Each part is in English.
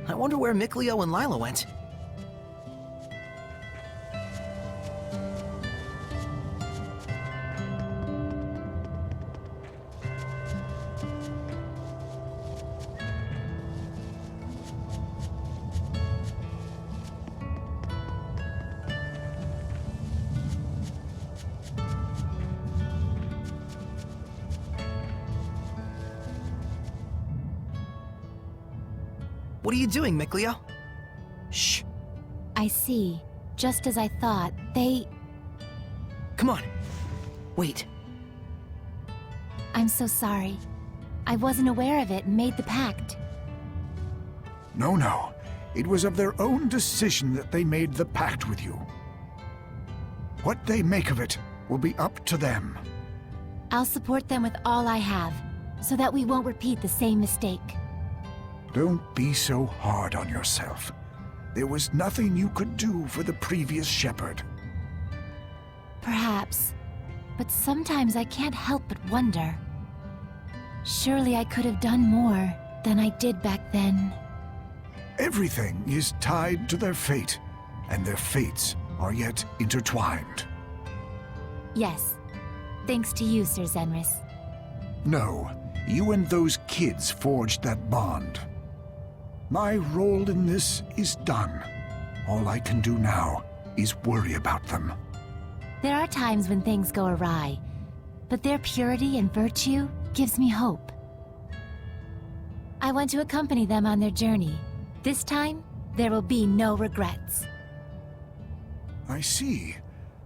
I wonder where Mikleo and Lila went. What are you doing, Mikleo? Shh. I see. Just as I thought, they... Come on. Wait. I'm so sorry. I wasn't aware of it and made the pact. No. It was of their own decision that they made the pact with you. What they make of it will be up to them. I'll support them with all I have, so that we won't repeat the same mistake. Don't be so hard on yourself. There was nothing you could do for the previous shepherd. Perhaps. But sometimes I can't help but wonder. Surely I could have done more than I did back then. Everything is tied to their fate, and their fates are yet intertwined. Yes. Thanks to you, Sir Zenris. No, you and those kids forged that bond. My role in this is done. All I can do now is worry about them. There are times when things go awry, but their purity and virtue gives me hope. I want to accompany them on their journey. This time, there will be no regrets. I see.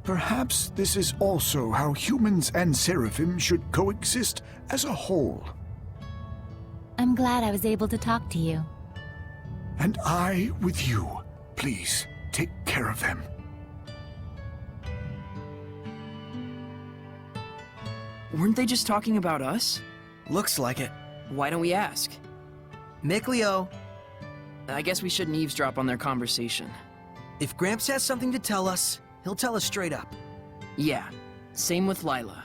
Perhaps this is also how humans and seraphim should coexist as a whole. I'm glad I was able to talk to you. And I with you. Please, take care of them. Weren't they just talking about us? Looks like it. Why don't we ask? Mikleo, I guess we shouldn't eavesdrop on their conversation. if Gramps has something to tell us, he'll tell us straight up. Yeah, same with Lila.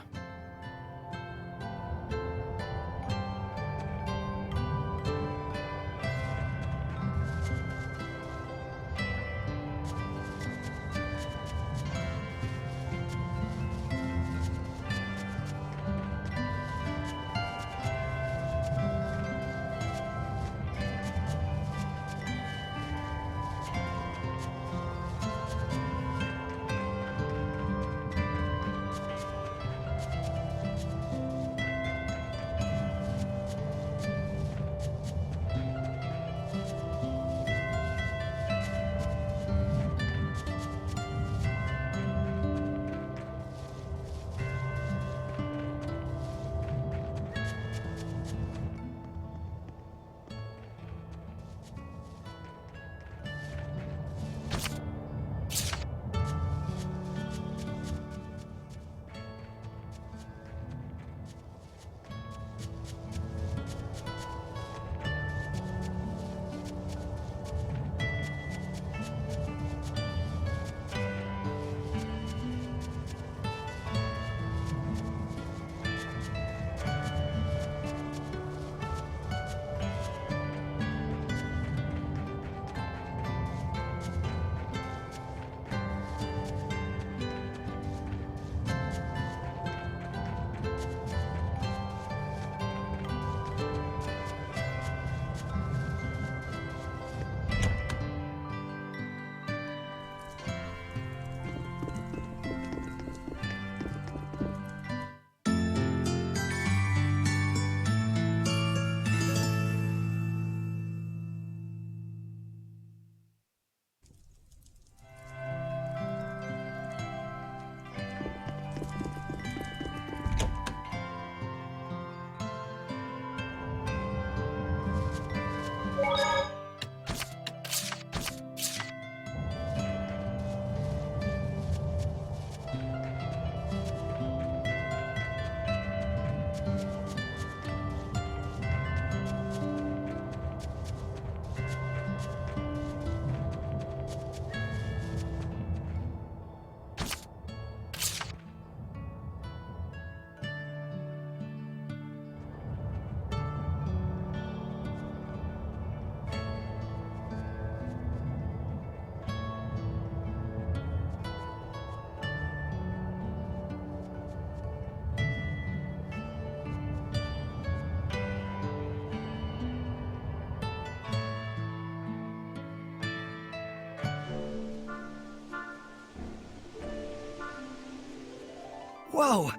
Whoa!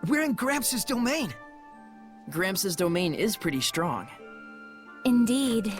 We're in Gramps' domain! Gramps' domain is pretty strong. Indeed.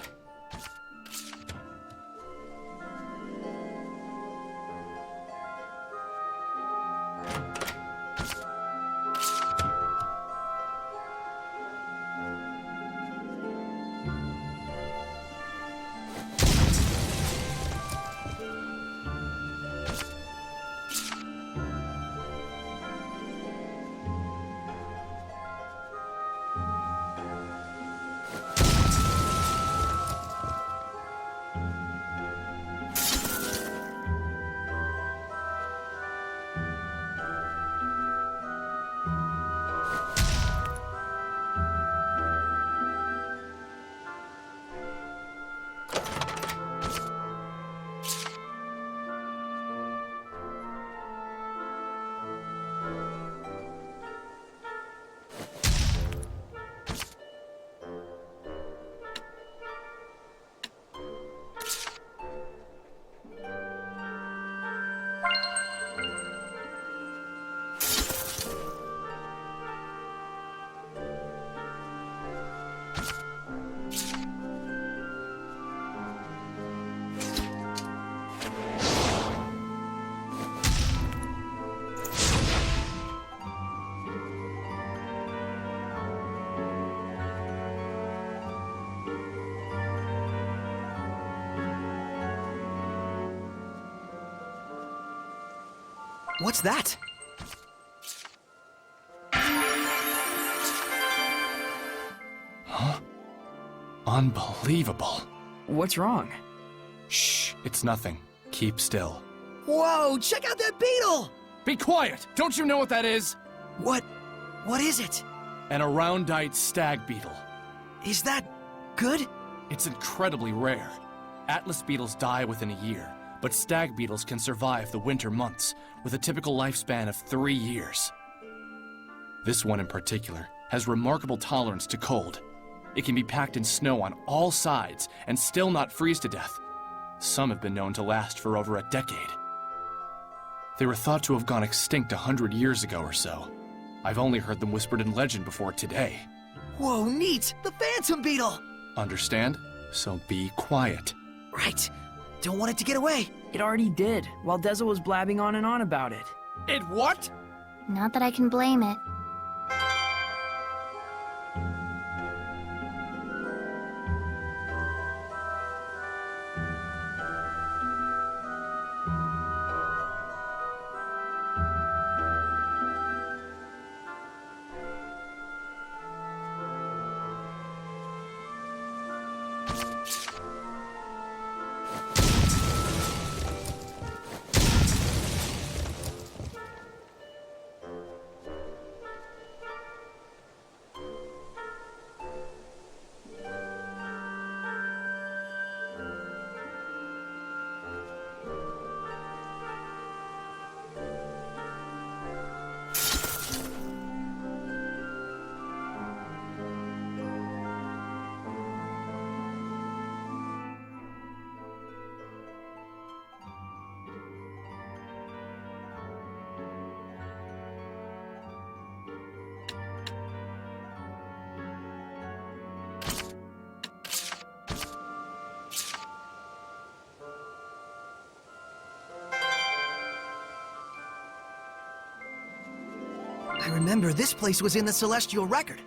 What's that? Huh? Unbelievable. What's wrong? Shh, it's nothing. Keep still. Whoa! Check out that beetle! Be quiet! Don't you know what that is? What is it? An Aroundite stag beetle. Is that good? It's incredibly rare. Atlas beetles die within a year, but stag beetles can survive the winter months with a typical lifespan of 3 years. This one in particular has remarkable tolerance to cold. It can be packed in snow on all sides and still not freeze to death. Some have been known to last for over a decade. They were thought to have gone extinct 100 years ago or so. I've only heard them whispered in legend before today. Whoa, neat! The phantom beetle! Understand? So be quiet. Right. Don't want it to get away. It already did, while Deza was blabbing on and on about it. It what? Not that I can blame it. I remember this place was in the Celestial Record.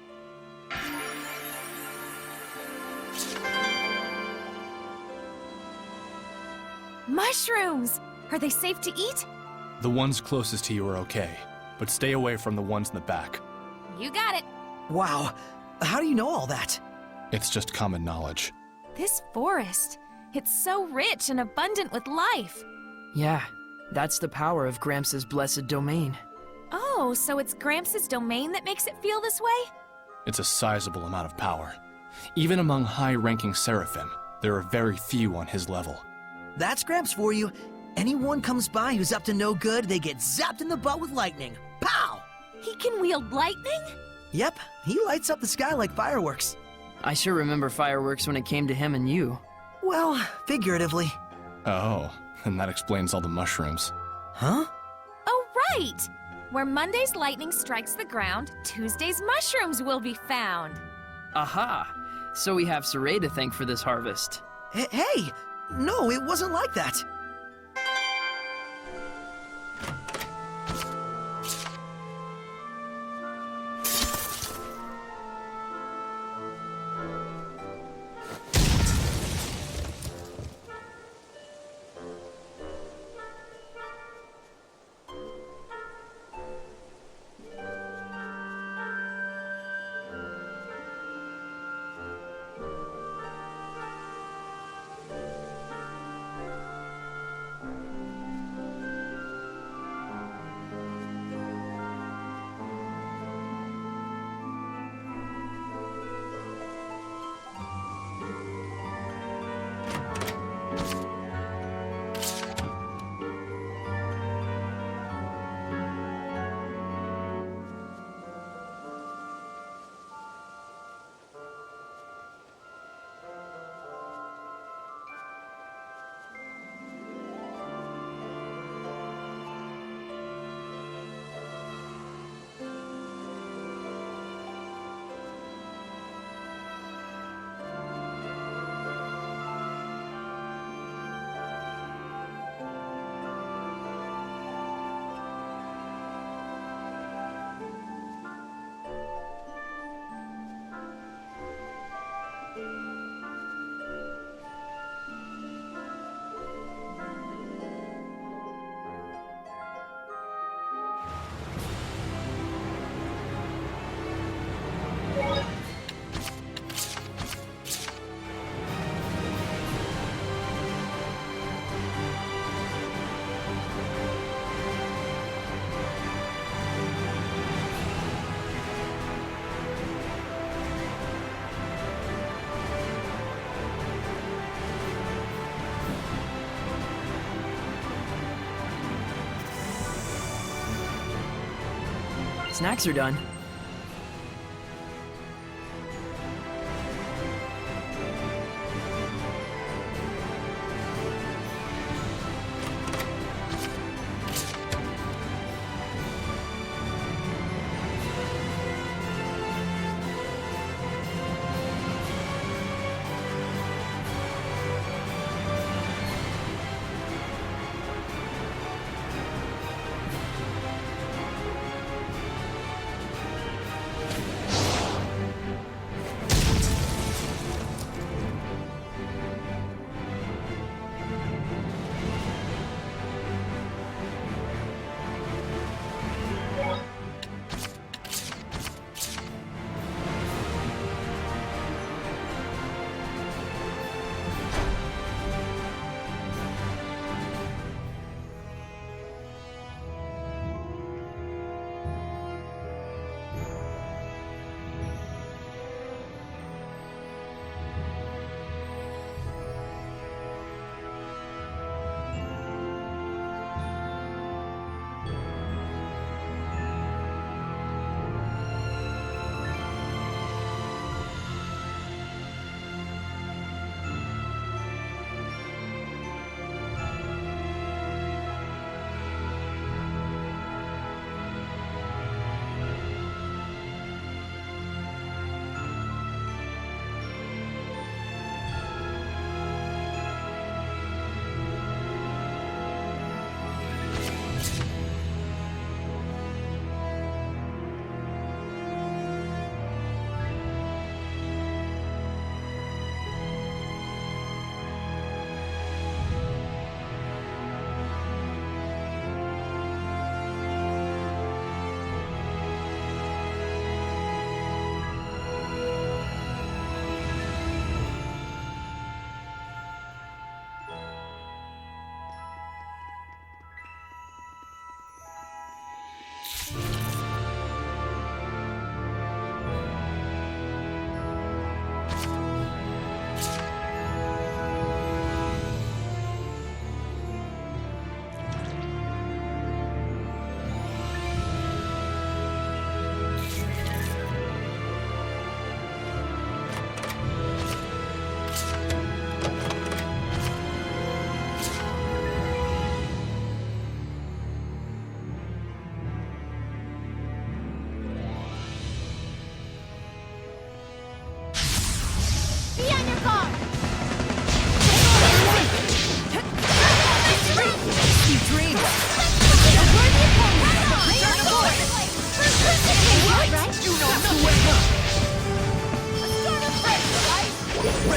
Mushrooms! Are they safe to eat? The ones closest to you are okay, but stay away from the ones in the back. You got it. Wow. How do you know all that? It's just common knowledge. This forest, it's so rich and abundant with life. Yeah, that's the power of Gramps' blessed domain. Oh, so it's Gramps' domain that makes it feel this way? It's a sizable amount of power. Even among high-ranking Seraphim, there are very few on his level. That's Gramps for you. Anyone comes by who's up to no good, they get zapped in the butt with lightning. Pow! He can wield lightning? Yep, he lights up the sky like fireworks. I sure remember fireworks when it came to him and you. Well, figuratively. Oh, and that explains all the mushrooms. Huh? Oh, right! Where Monday's lightning strikes the ground, Tuesday's mushrooms will be found. Aha! So we have Saray to thank for this harvest. Hey! No, it wasn't like that. Snacks are done.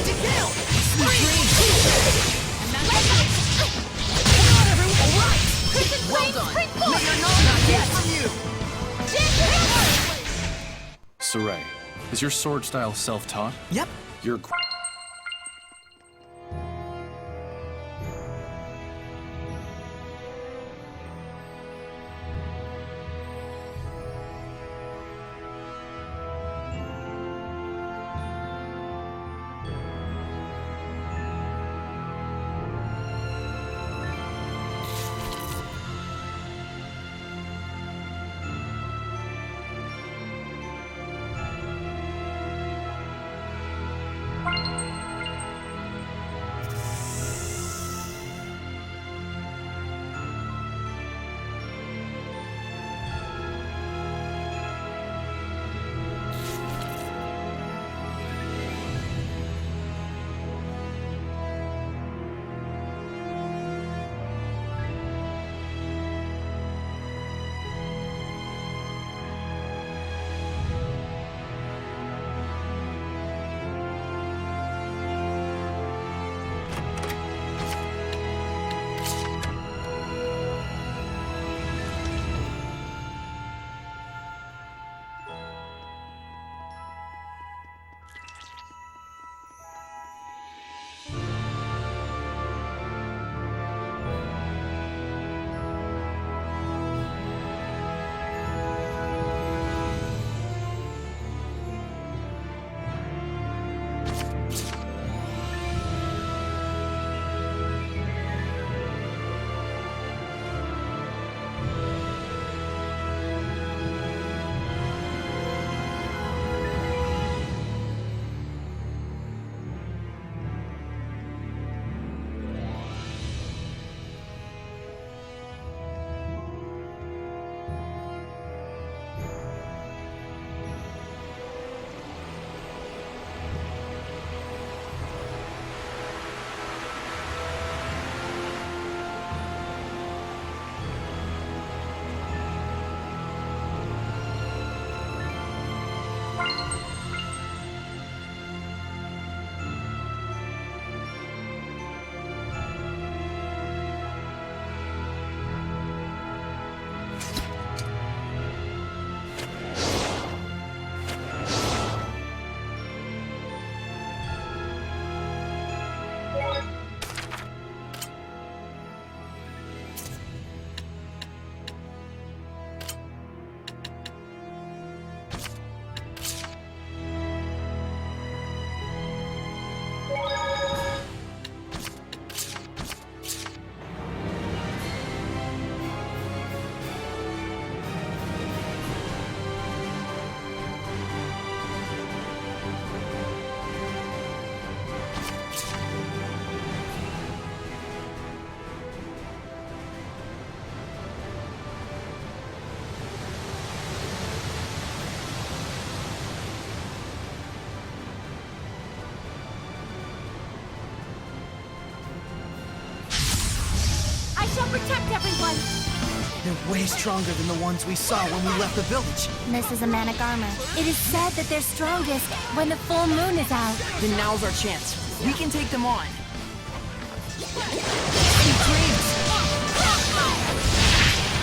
Time to kill! Sweet dreams! Well done! May your knowledge not yet from you! Saray, is your sword style self-taught? Yep. You're Protect everyone! They're way stronger than the ones we saw when we left the village. This is a manic armor. It is said that they're strongest when the full moon is out. Then now's our chance. We can take them on. Sweet dreams!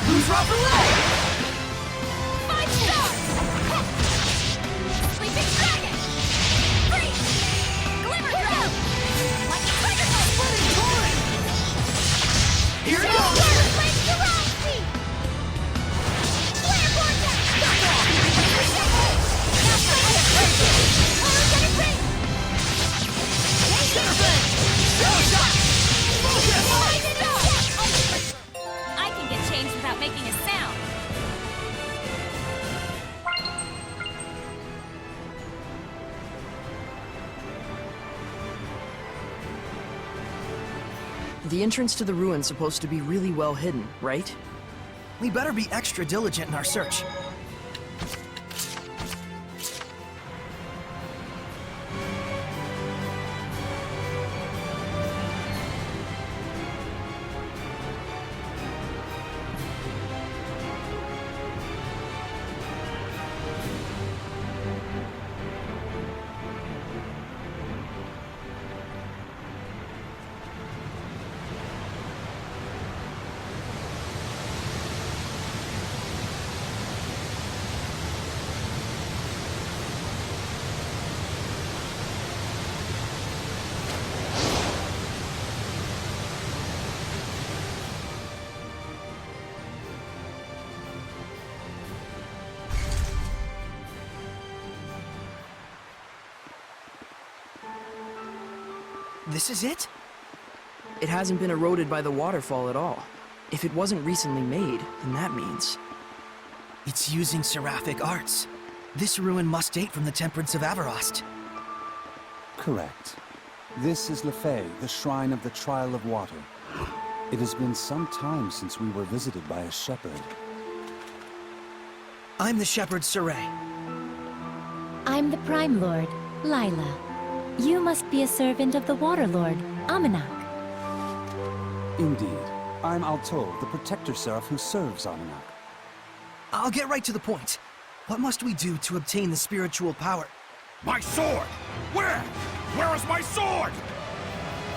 Who's Raphael? Five stars! Sleeping dragon! Freeze! Glimmer drone! Like a tiger splitting torrent! Here it goes! Flame Durality! Flare vortex! Now Horror Ring! Center bang! Shell shot! Focus! I can get changed without making a sound. The entrance to the ruin's supposed to be really well hidden, right? We better be extra diligent in our search. This is it? It hasn't been eroded by the waterfall at all. If it wasn't recently made, then that means... It's using seraphic arts. This ruin must date from the Temperance of Avarost. Correct. This is Lefay, the Shrine of the Trial of Water. It has been some time since we were visited by a shepherd. I'm the shepherd Saray. I'm the Prime Lord, Lila. You must be a servant of the Water Lord, Amanak. Indeed. I'm Alto, the Protector Seraph who serves Amanak. I'll get right to the point. What must we do to obtain the spiritual power? My sword! Where? Where is my sword?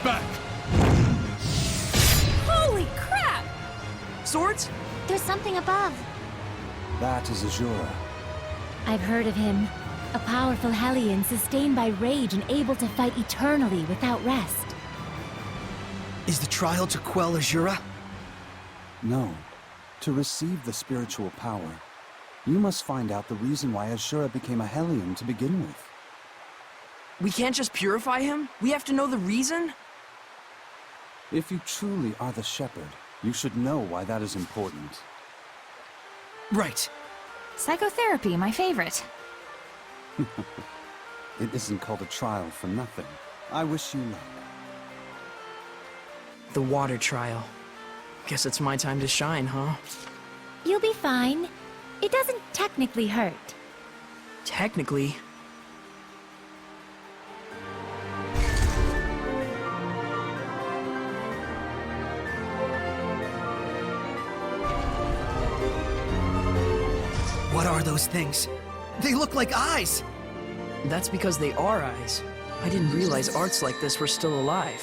Back! Holy crap! Swords? There's something above. That is Azura. I've heard of him. A powerful Hellion sustained by rage and able to fight eternally without rest. Is the trial to quell Azura? No. To receive the spiritual power, you must find out the reason why Azura became a Hellion to begin with. We can't just purify him? We have to know the reason? If you truly are the shepherd, you should know why that is important. Right. Psychotherapy, my favorite. It isn't called a trial for nothing. I wish you luck. The water trial. Guess it's my time to shine, huh? You'll be fine. It doesn't technically hurt. Technically. What are those things? They look like eyes! That's because they are eyes. I didn't realize arts like this were still alive.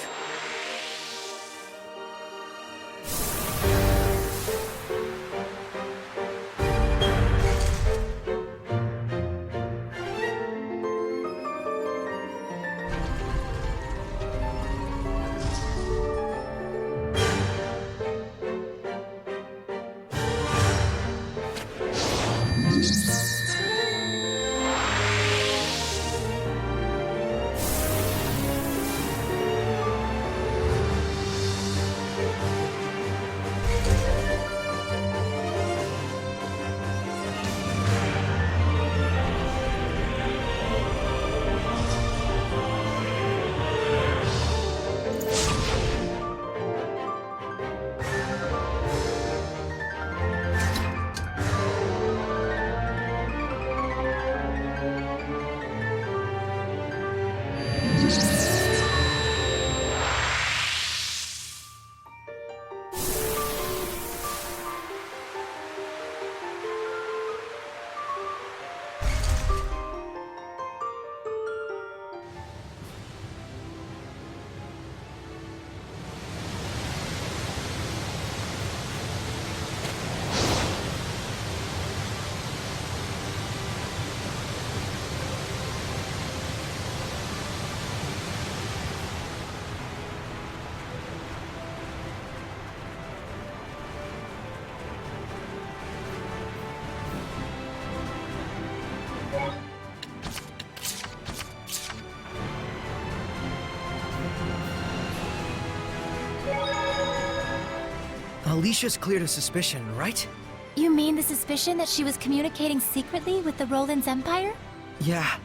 Alicia's cleared a suspicion, right? You mean the suspicion that she was communicating secretly with the Roland's Empire? Yeah.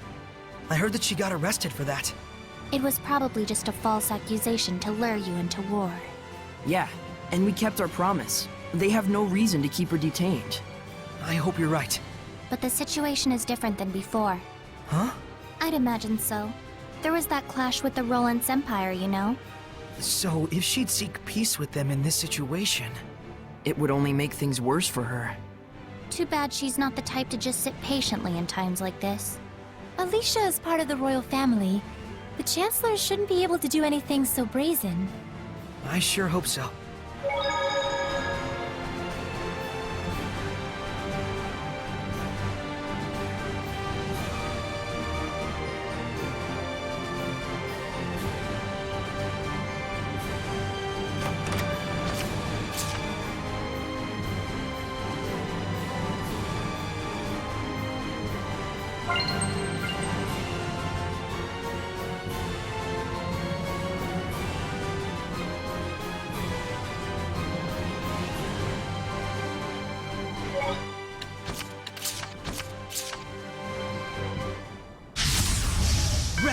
I heard that she got arrested for that. It was probably just a false accusation to lure you into war. Yeah, and we kept our promise. They have no reason to keep her detained. I hope you're right. But the situation is different than before. Huh? I'd imagine so. There was that clash with the Roland's Empire, you know? So, if she'd seek peace with them in this situation... It would only make things worse for her. Too bad she's not the type to just sit patiently in times like this. Alicia is part of the royal family. The Chancellor shouldn't be able to do anything so brazen. I sure hope so.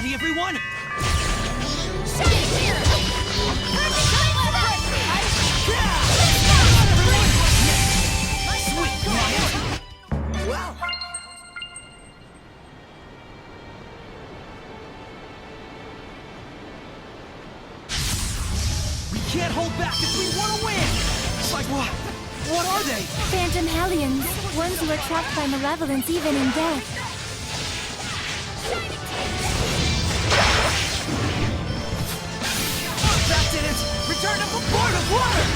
Ready, everyone? Shut it here! Perfect time for that! Sweet, well. We can't hold back if we want to win! It's like, what are they? Phantom Hellions, ones who are trapped by malevolence even in death. That did it! Return to the Lord of Water!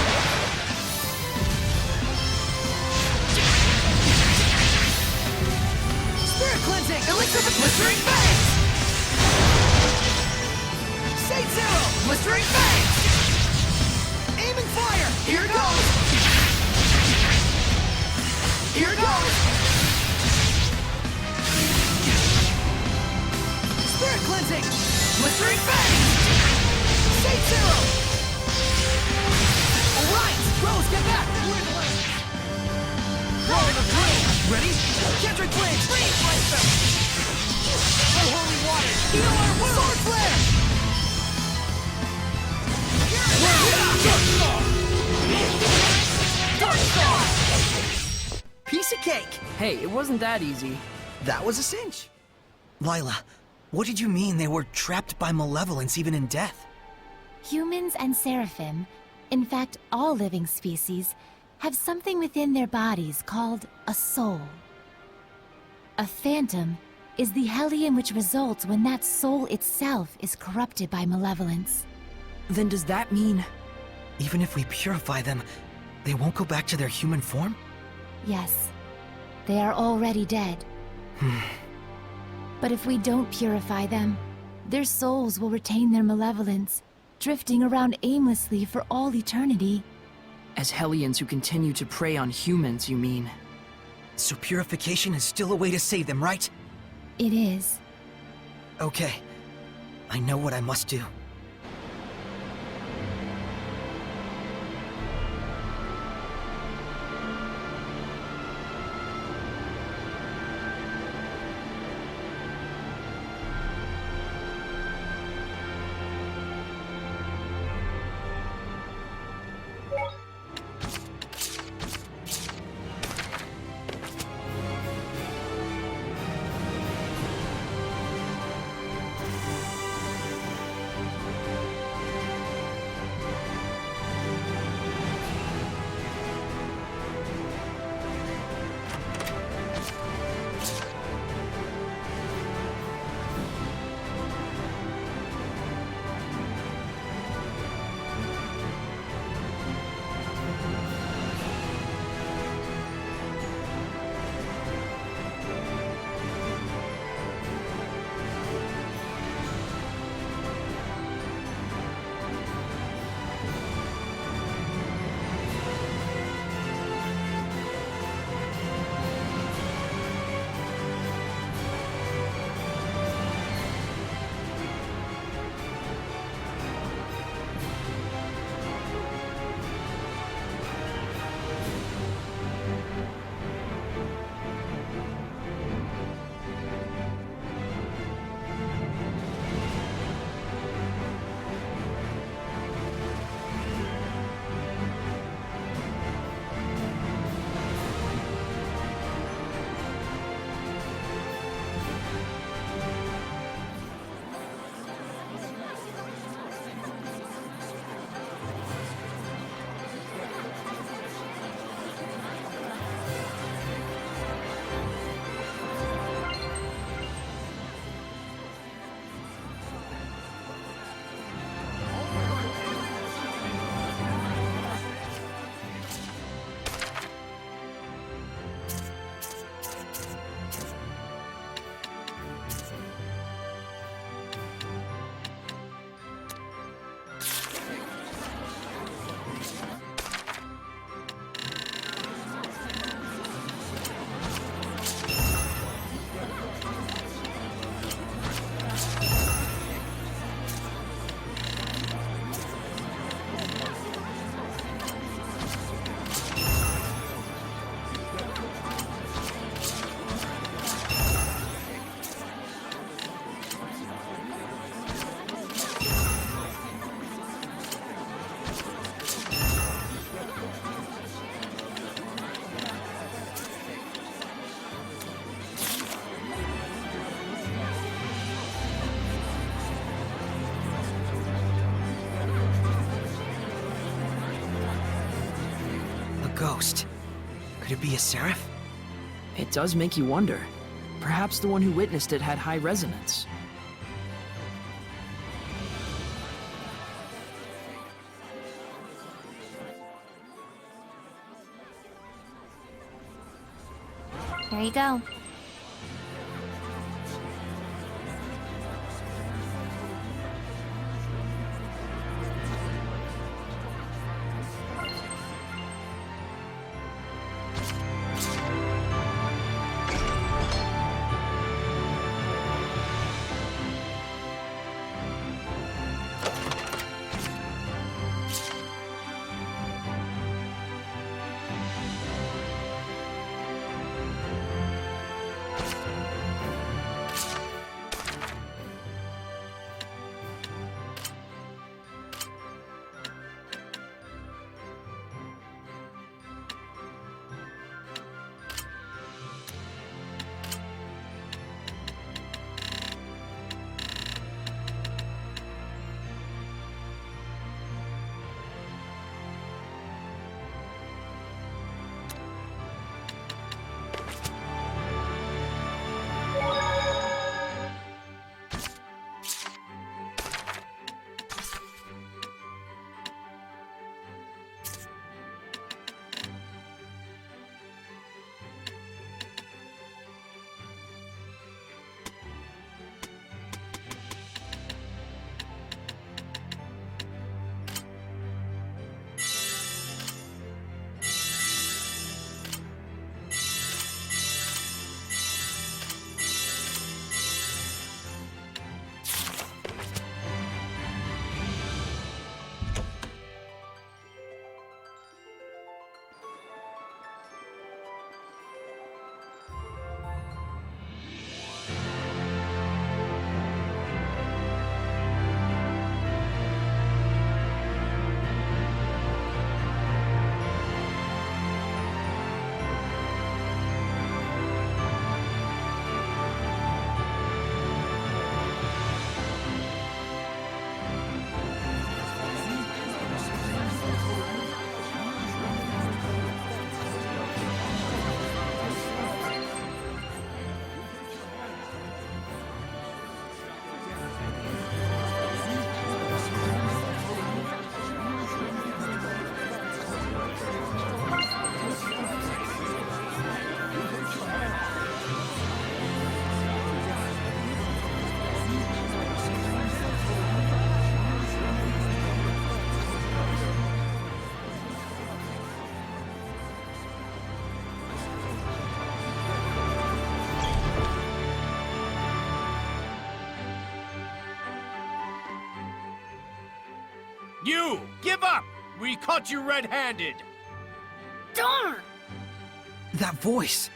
Spirit cleansing! Elixir of Blistering Fangs! Shade Zero! Blistering Fangs! Aiming fire! Here goes! Here goes! Spirit cleansing! Blistering Fangs! Shade Zero! Alright! Rose, get back! Roll the flame! Ready? Kendrick Flame! Freeze Blaster! Oh, holy water! Heal our wounds! Sword Flare! Dark Star! Piece of cake! Hey, it wasn't that easy. That was a cinch. Lila, what did you mean they were trapped by malevolence even in death? Humans and seraphim, in fact all living species, have something within their bodies called a soul. A phantom is the hellion which results when that soul itself is corrupted by malevolence. Then does that mean... Even if we purify them, they won't go back to their human form? Yes, they are already dead. But if we don't purify them, their souls will retain their malevolence, drifting around aimlessly for all eternity. As Hellions who continue to prey on humans, you mean? So purification is still a way to save them, right? It is. Okay. I know what I must do. ghost. Could it be a seraph? It does make you wonder. Perhaps the one who witnessed it had high resonance. Here you go. You! Give up! We caught you red-handed! Darn! That voice.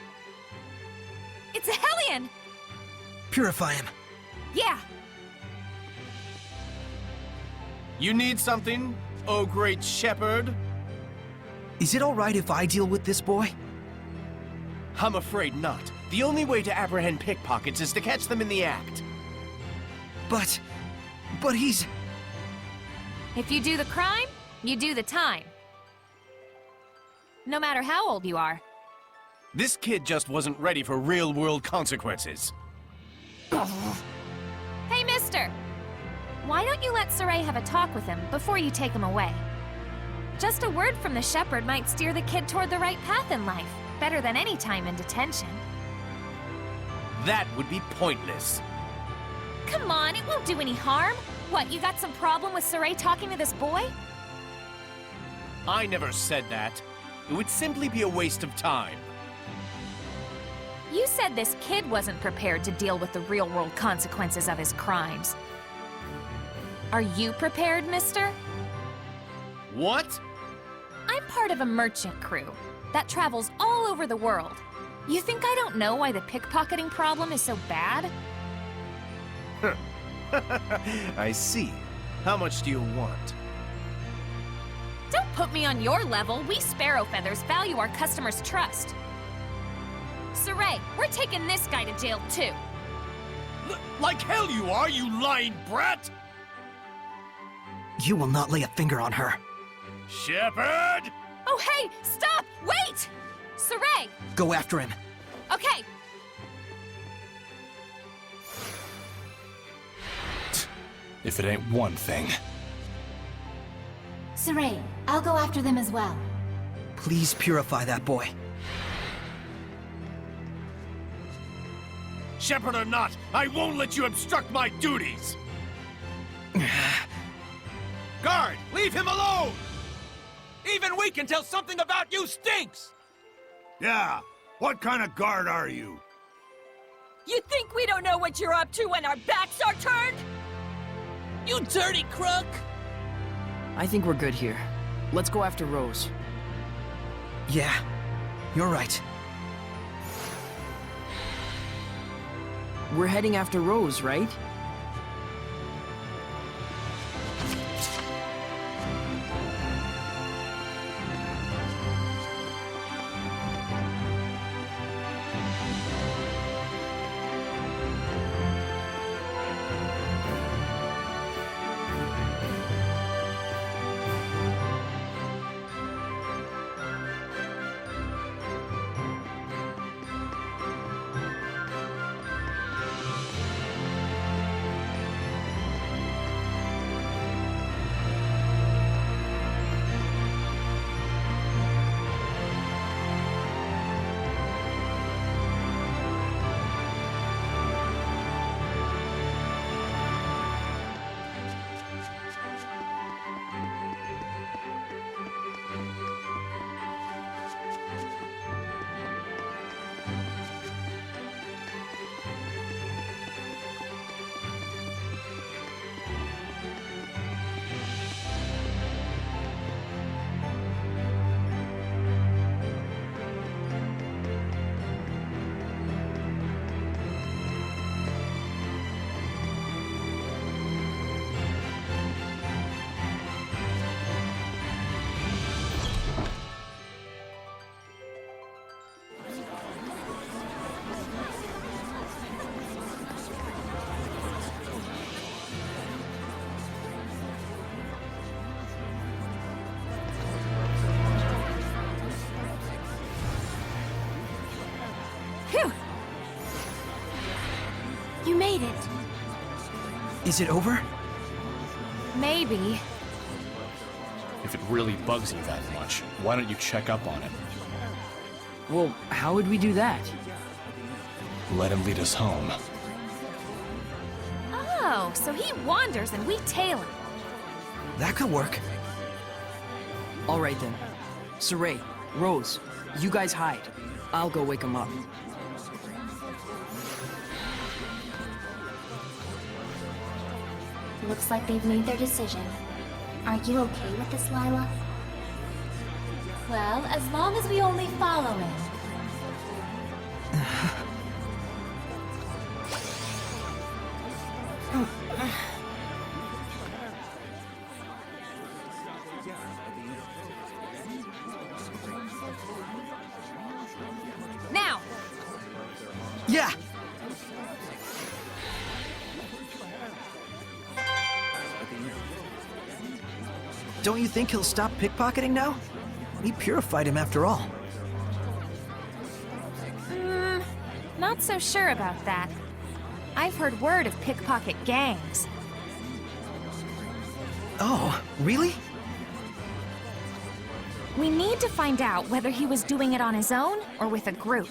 It's a Hellion! Purify him. Yeah, You need something, oh great shepherd? Is it alright if I deal with this boy? I'm afraid not. The only way to apprehend pickpockets is to catch them in the act. But he's... if you do the crime, you do the time. No matter how old you are. This kid just wasn't ready for real-world consequences. Hey, mister! Why don't you let Saray have a talk with him before you take him away? Just a word from the shepherd might steer the kid toward the right path in life, better than any time in detention. That would be pointless. Come on, it won't do any harm. What, you got some problem with Saray talking to this boy? I never said that. It would simply be a waste of time. You said this kid wasn't prepared to deal with the real-world consequences of his crimes. Are you prepared, mister? What? I'm part of a merchant crew that travels all over the world. You think I don't know why the pickpocketing problem is so bad? I see. How much do you want? Don't put me on your level. We Sparrowfeathers value our customers' trust. Saray, we're taking this guy to jail too. Like hell you are, you lying brat! You will not lay a finger on her. Shepherd! Oh, hey! Stop! Wait! Saray! Go after him. Okay. If it ain't one thing. Saray, I'll go after them as well. Please purify that boy. Shepherd or not, I won't let you obstruct my duties! Guard, leave him alone! Even we can tell something about you stinks! Yeah, what kind of guard are you? You think we don't know what you're up to when our backs are turned? You dirty crook! I think we're good here. Let's go after Rose. Yeah, you're right. We're heading after Rose, right? Phew! You made it. Is it over? Maybe. If it really bugs you that much, why don't you check up on him? Well, how would we do that? Let him lead us home. Oh, so he wanders and we tail him. That could work. All right then. Saray, Rose, you guys hide. I'll go wake him up. Looks like they've made their decision. Are you okay with this, Lila? Well, as long as we only follow him. Now! Yeah! Don't you think he'll stop pickpocketing now? We purified him after all. Not so sure about that. I've heard word of pickpocket gangs. Oh, really? We need to find out whether he was doing it on his own or with a group.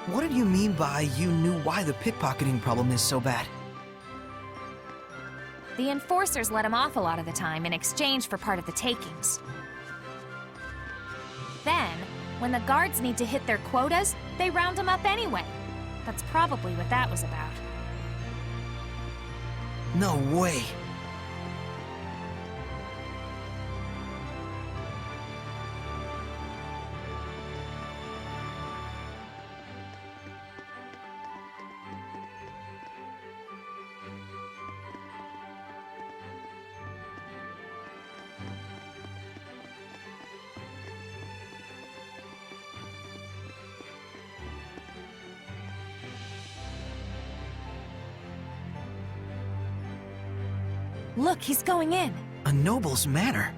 What did you mean by you knew why the pickpocketing problem is so bad? The enforcers let him off a lot of the time in exchange for part of the takings. Then, when the guards need to hit their quotas, they round him up anyway. That's probably what that was about. No way. Look, he's going in. A noble's manor.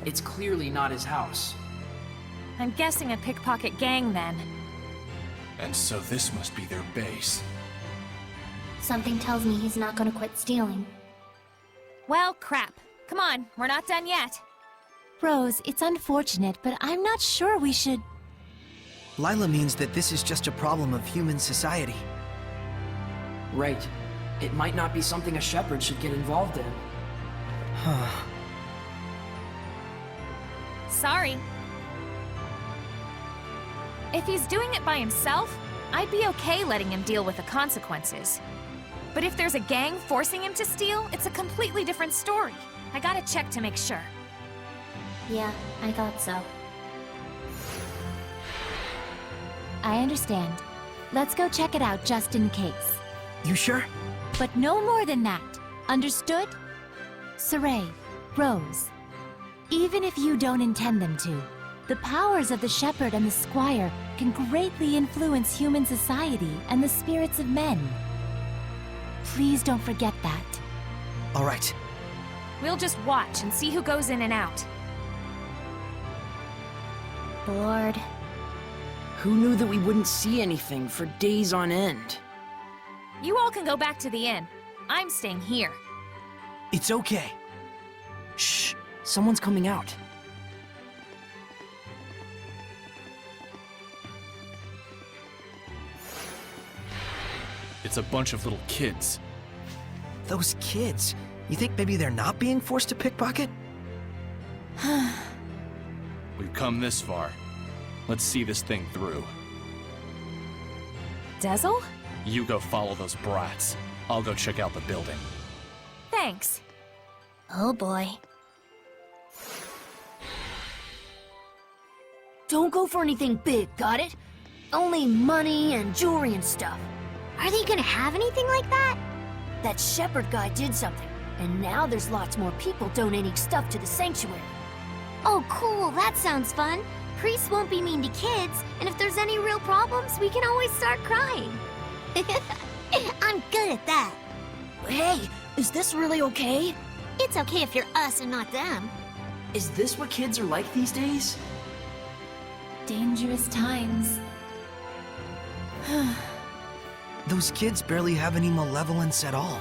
It's clearly not his house. I'm guessing a pickpocket gang then. And so this must be their base. Something tells me he's not gonna quit stealing. Well, crap. Come on, we're not done yet. Rose, it's unfortunate, but I'm not sure we should... Lila means that this is just a problem of human society. Right. It might not be something a shepherd should get involved in. Sorry. If he's doing it by himself, I'd be okay letting him deal with the consequences. But if there's a gang forcing him to steal, it's a completely different story. I gotta check to make sure. Yeah, I thought so. I understand. Let's go check it out just in case. You sure? But no more than that. Understood? Saray, Rose. Even if you don't intend them to, the powers of the shepherd and the squire can greatly influence human society and the spirits of men. Please don't forget that. All right. We'll just watch and see who goes in and out. Bored. Who knew that we wouldn't see anything for days on end? You all can go back to the inn. I'm staying here. It's okay. Shh! Someone's coming out. It's a bunch of little kids. Those kids. You think maybe they're not being forced to pickpocket? We've come this far. Let's see this thing through. Dezel? You go follow those brats. I'll go check out the building. Thanks. Oh boy. Don't go for anything big, got it? Only money and jewelry and stuff. Are they gonna have anything like that? That shepherd guy did something, and now there's lots more people donating stuff to the sanctuary. Oh cool, that sounds fun. Priests won't be mean to kids, and if there's any real problems, we can always start crying. I'm good at that. Hey, is this really okay? It's okay if you're us and not them. Is this what kids are like these days? Dangerous times. Those kids barely have any malevolence at all.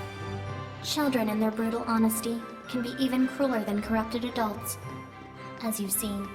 Children in their brutal honesty can be even crueler than corrupted adults, as you've seen.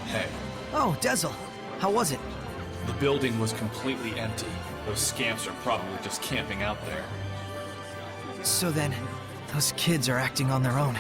Hey, Oh, Dezel. How was it? the building was completely empty. Those scamps are probably just camping out there. So then, those kids are acting on their own.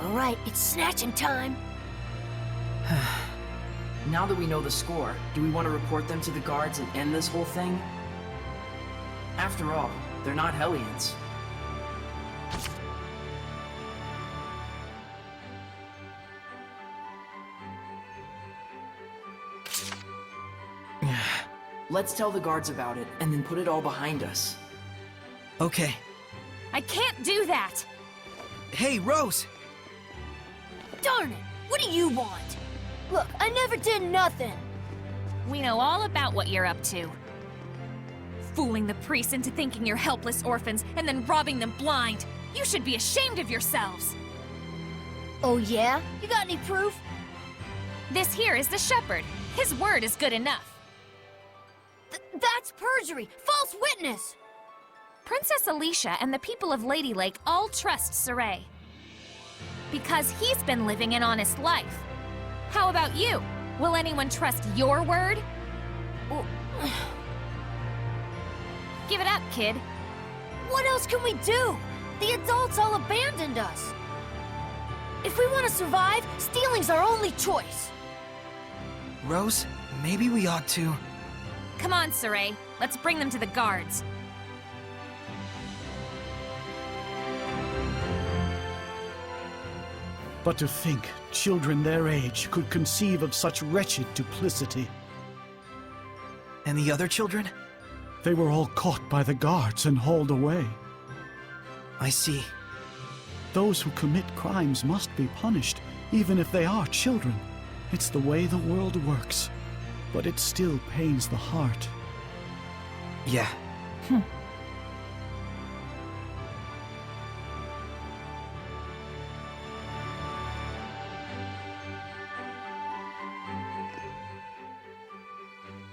All right, it's snatching time. Now that we know the score, do we want to report them to the guards and end this whole thing? After all, they're not Hellions. Let's tell the guards about it, and then put it all behind us. Okay. I can't do that! Hey, Rose! Darn it! What do you want? Look, I never did nothing. We know all about what you're up to. Fooling the priests into thinking you're helpless orphans and then robbing them blind. You should be ashamed of yourselves. Oh yeah? You got any proof? This here is the shepherd. His word is good enough. That's perjury! False witness! Princess Alicia and the people of Lady Lake all trust Saray. Because he's been living an honest life. How about you? Will anyone trust your word? Give it up, kid. What else can we do? The adults all abandoned us. If we want to survive, stealing's our only choice. Rose, maybe we ought to... Come on, Saray. Let's bring them to the guards. But to think children their age could conceive of such wretched duplicity. And the other children? They were all caught by the guards and hauled away. I see. Those who commit crimes must be punished, even if they are children. It's the way the world works. But it still pains the heart. Yeah.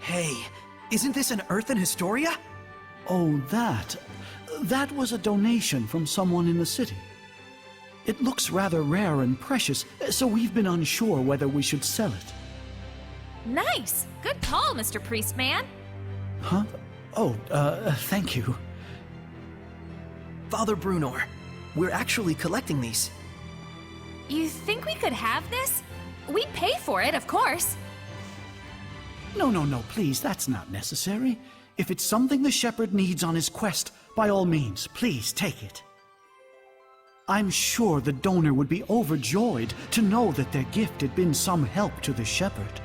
Hey, isn't this an Earth in Historia? Oh, that. That was a donation from someone in the city. It looks rather rare and precious, so we've been unsure whether we should sell it. Nice! Good call, Mr. Priestman. Huh? Oh, thank you. Father Brunor, we're actually collecting these. You think we could have this? We'd pay for it, of course. No, please, that's not necessary. If it's something the shepherd needs on his quest, by all means, please take it. I'm sure the donor would be overjoyed to know that their gift had been some help to the shepherd.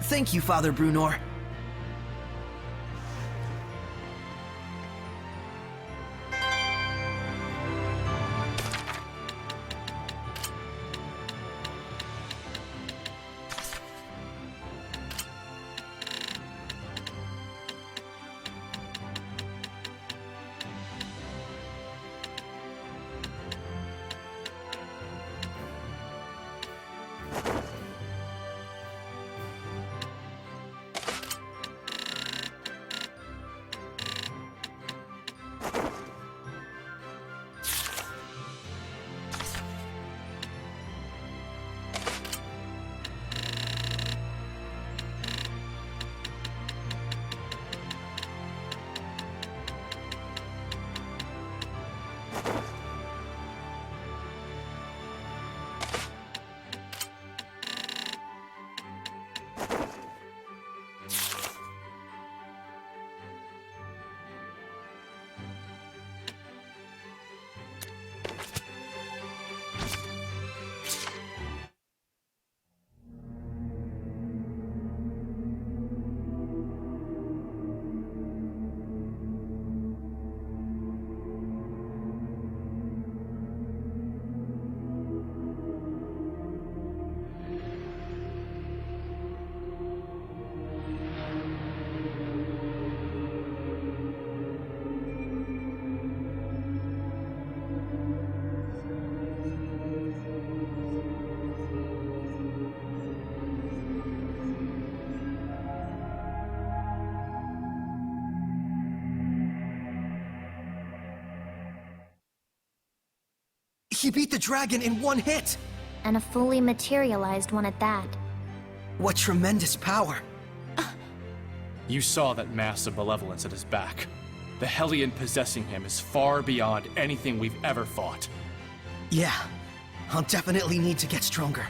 Thank you, Father Brunor. He beat the dragon in one hit! And a fully materialized one at that. What tremendous power! You saw that mass of malevolence at his back. The Hellion possessing him is far beyond anything we've ever fought. Yeah, I'll definitely need to get stronger.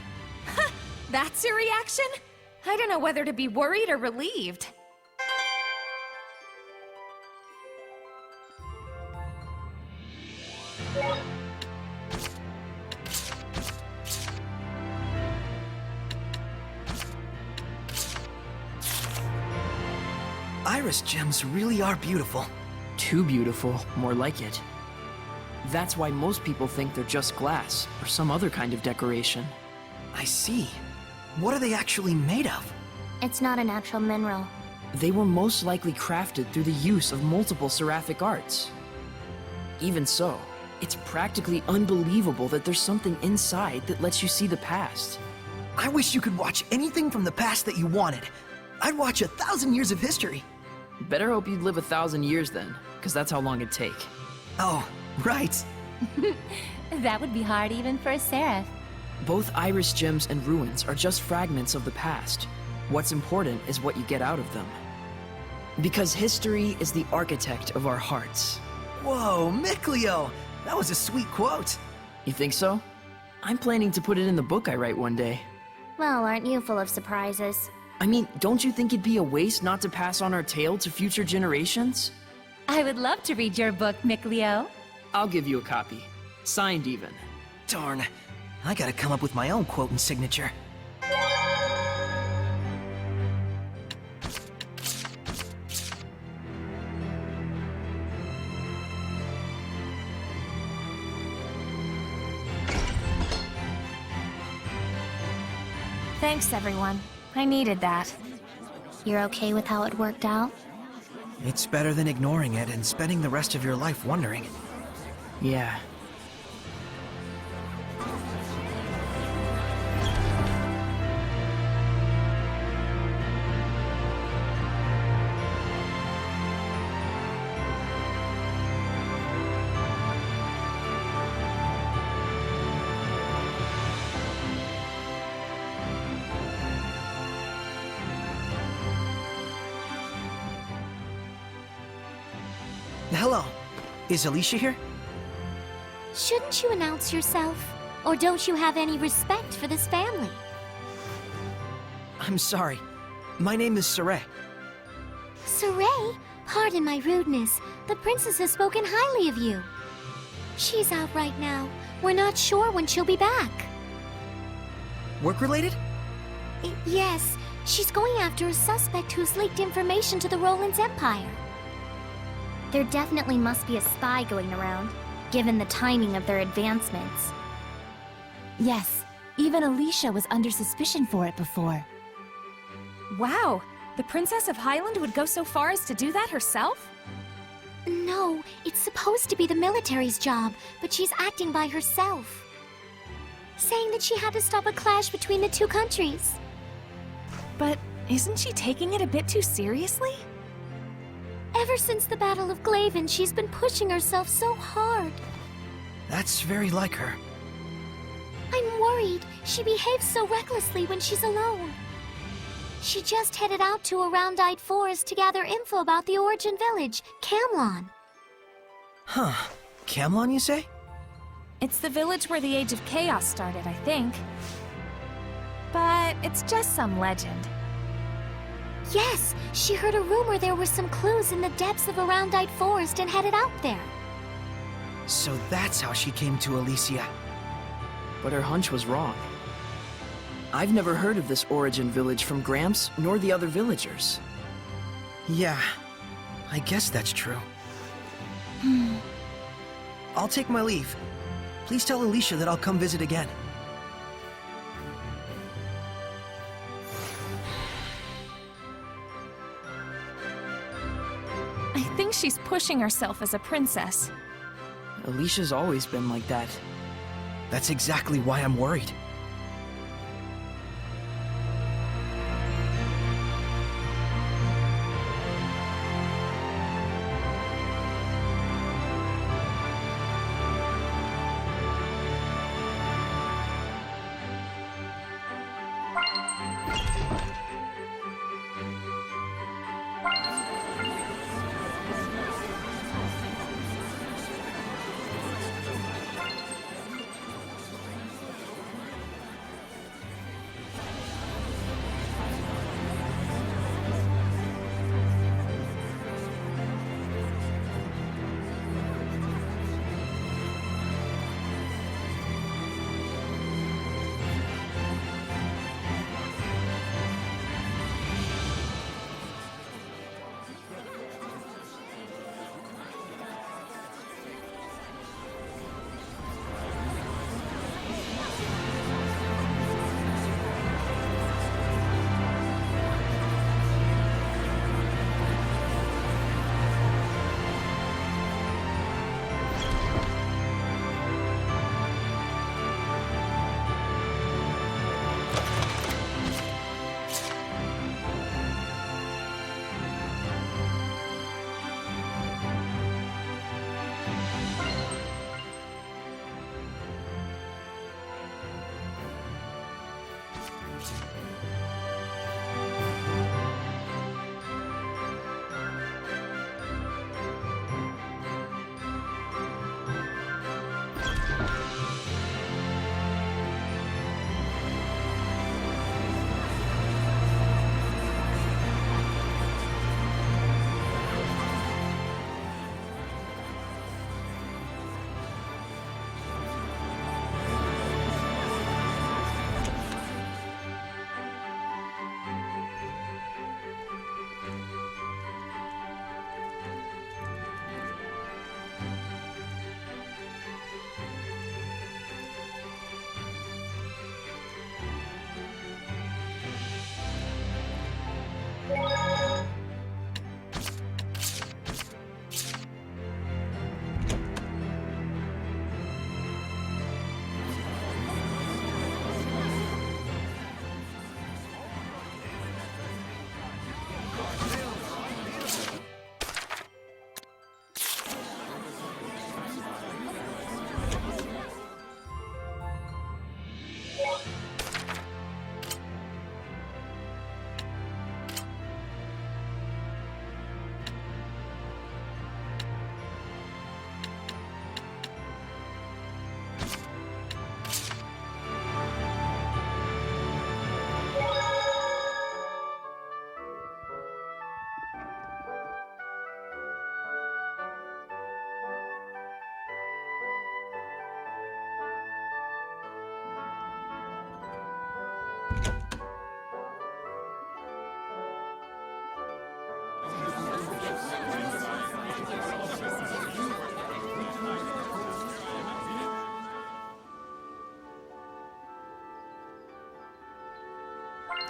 That's your reaction? I don't know whether to be worried or relieved. Iris gems really are beautiful. Too beautiful, more like it. That's why most people think they're just glass, or some other kind of decoration. I see. What are they actually made of? It's not a natural mineral. They were most likely crafted through the use of multiple seraphic arts. Even so, it's practically unbelievable that there's something inside that lets you see the past. I wish you could watch anything from the past that you wanted. I'd watch 1,000 years of history. Better hope you'd live 1,000 years then, because that's how long it'd take. Oh, right. That would be hard even for a seraph. Both Iris gems and ruins are just fragments of the past. What's important is what you get out of them. Because history is the architect of our hearts. Whoa, Mickleo! That was a sweet quote. You think so? I'm planning to put it in the book I write one day. Well, aren't you full of surprises? I mean, don't you think it'd be a waste not to pass on our tale to future generations? I would love to read your book, Mickleo. I'll give you a copy. Signed even. Darn. I gotta come up with my own quote and signature. Thanks, everyone. I needed that. You're okay with how it worked out? It's better than ignoring it and spending the rest of your life wondering. Yeah. Hello. Is Alicia here? Shouldn't you announce yourself? Or don't you have any respect for this family? I'm sorry. My name is Saray. Saray? Pardon my rudeness. The princess has spoken highly of you. She's out right now. We're not sure when she'll be back. Work-related? Yes. She's going after a suspect who's leaked information to the Roland's Empire. There definitely must be a spy going around, given the timing of their advancements. Yes, even Alicia was under suspicion for it before. Wow, the Princess of Highland would go so far as to do that herself? No, it's supposed to be the military's job, but she's acting by herself. Saying that she had to stop a clash between the two countries. But isn't she taking it a bit too seriously? Ever since the Battle of Glaven, she's been pushing herself so hard. That's very like her. I'm worried. She behaves so recklessly when she's alone. She just headed out to a round-eyed forest to gather info about the origin village, Camlon. Huh. Camlon, you say? It's the village where the Age of Chaos started, I think. But it's just some legend. Yes, she heard a rumor there were some clues in the depths of a round-eyed forest and headed out there. So that's how she came to Alicia. But her hunch was wrong. I've never heard of this origin village from Gramps nor the other villagers. Yeah, I guess that's true. I'll take my leave. Please tell Alicia that I'll come visit again. I think she's pushing herself as a princess. Alicia's always been like that. That's exactly why I'm worried.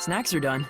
Snacks are done.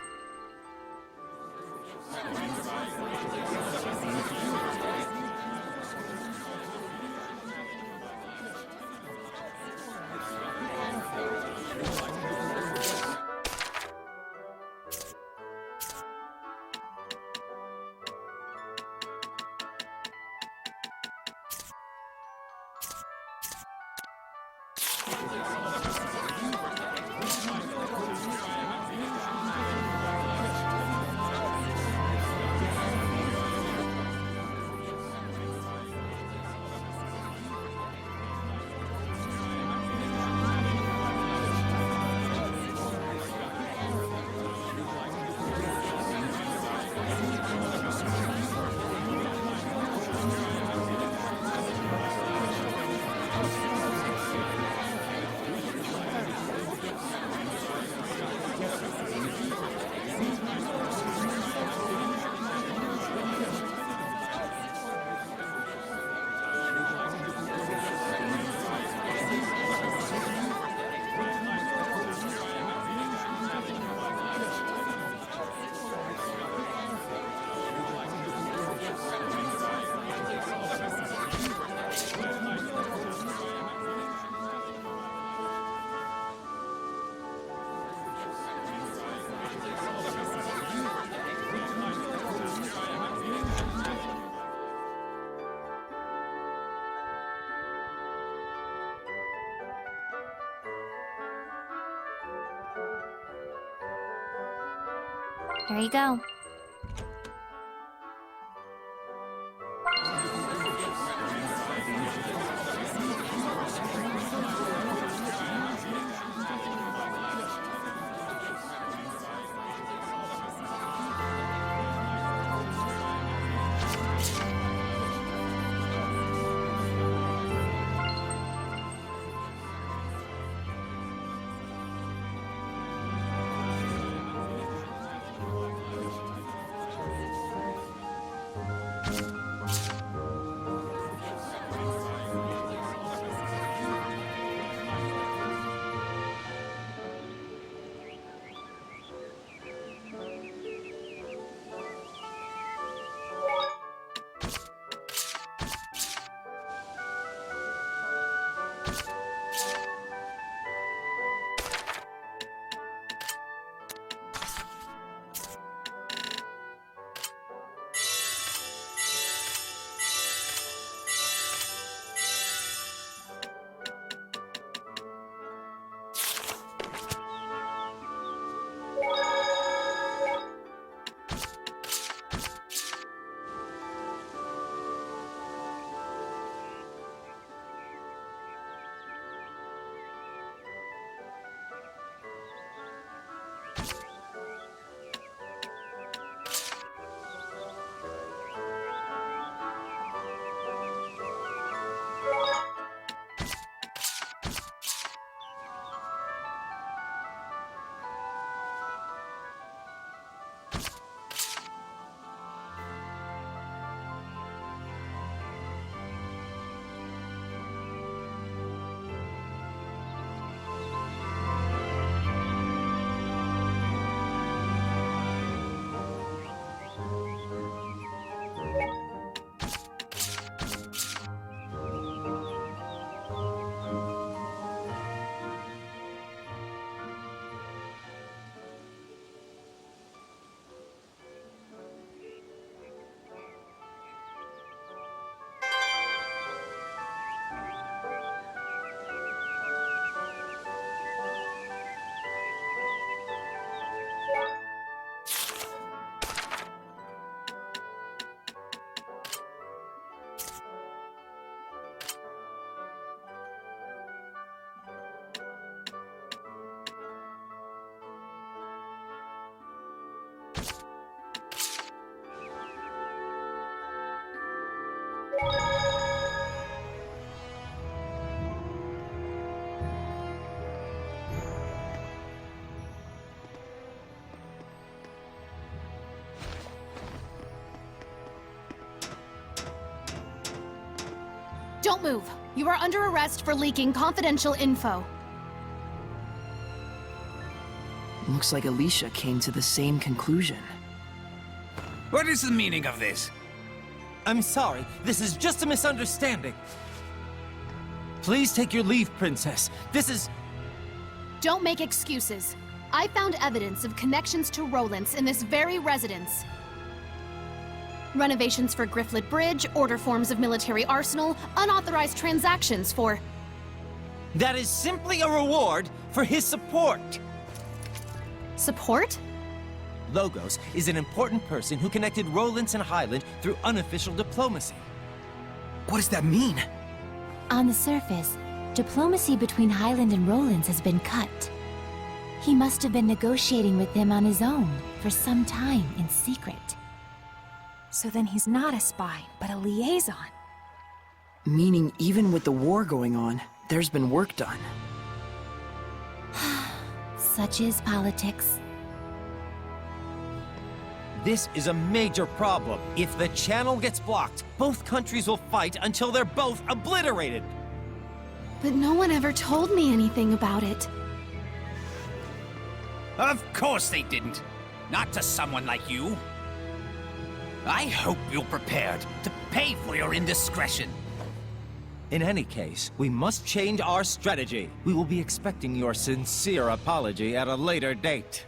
Here you go. Don't move. You are under arrest for leaking confidential info. Looks like Alicia came to the same conclusion. What is the meaning of this? I'm sorry, this is just a misunderstanding. Please take your leave, Princess. This is... Don't make excuses. I found evidence of connections to Rowlands in this very residence. Renovations for Grifflet Bridge, order forms of military arsenal, unauthorized transactions for... That is simply a reward for his support. Support? Logos is an important person who connected Rowlands and Highland through unofficial diplomacy. What does that mean? On the surface, diplomacy between Highland and Rowlands has been cut. He must have been negotiating with them on his own for some time in secret. So then he's not a spy, but a liaison. Meaning even with the war going on, there's been work done. Such is politics. This is a major problem. If the channel gets blocked, both countries will fight until they're both obliterated. But no one ever told me anything about it. Of course they didn't. Not to someone like you. I hope you're prepared to pay for your indiscretion. In any case, we must change our strategy. We will be expecting your sincere apology at a later date.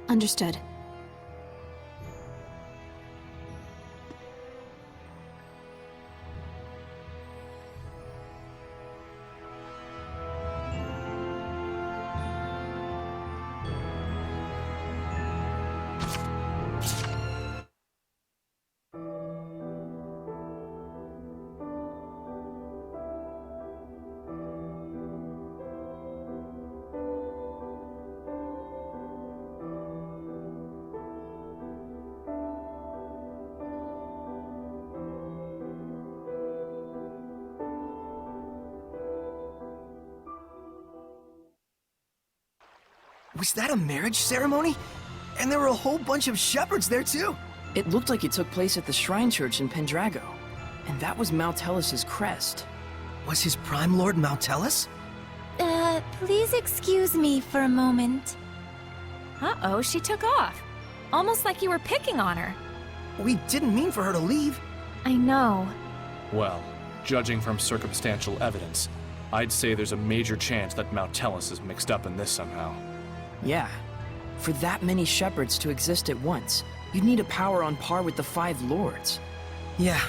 Understood. Was that a marriage ceremony? And there were a whole bunch of shepherds there too. It looked like it took place at the Shrine Church in Pendrago. And that was Maltellus's crest. Was his Prime Lord Maltellus? Please excuse me for a moment. Uh-oh, she took off. Almost like you were picking on her. We didn't mean for her to leave. I know. Well, judging from circumstantial evidence, I'd say there's a major chance that Maltellus is mixed up in this somehow. Yeah. For that many shepherds to exist at once, you'd need a power on par with the 5 lords. Yeah.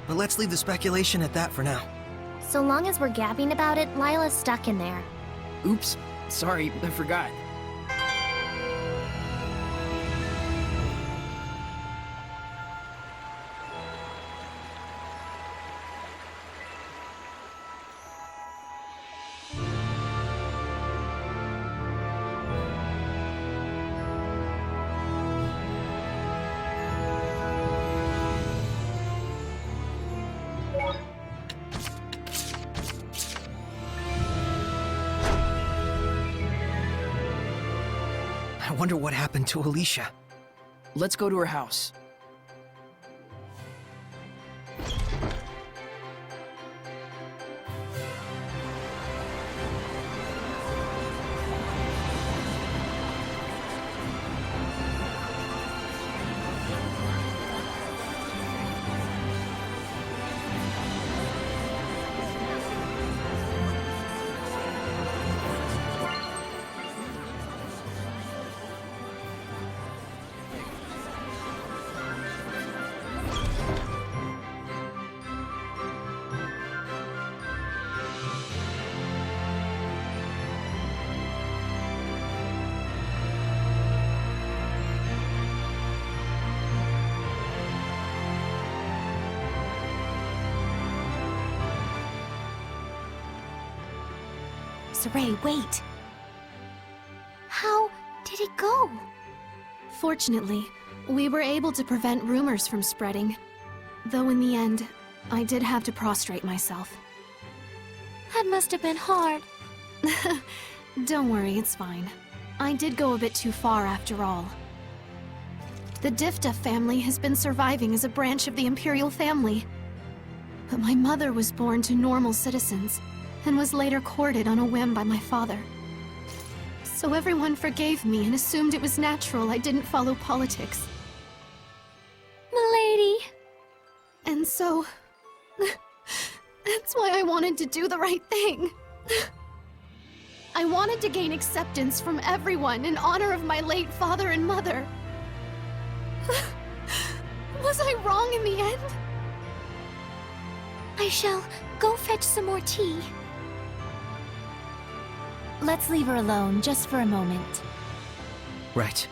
But let's leave the speculation at that for now. So long as we're gabbing about it, Lila's stuck in there. Oops. Sorry, I forgot. I wonder what happened to Alicia. Let's go to her house. Saray, wait! How did it go? Fortunately, we were able to prevent rumors from spreading. Though in the end, I did have to prostrate myself. That must have been hard. Don't worry, it's fine. I did go a bit too far after all. The Difta family has been surviving as a branch of the Imperial family. But my mother was born to normal citizens, and was later courted on a whim by my father. So everyone forgave me and assumed it was natural I didn't follow politics. Milady! And so... that's why I wanted to do the right thing. I wanted to gain acceptance from everyone in honor of my late father and mother. Was I wrong in the end? I shall go fetch some more tea. Let's leave her alone just for a moment. Right.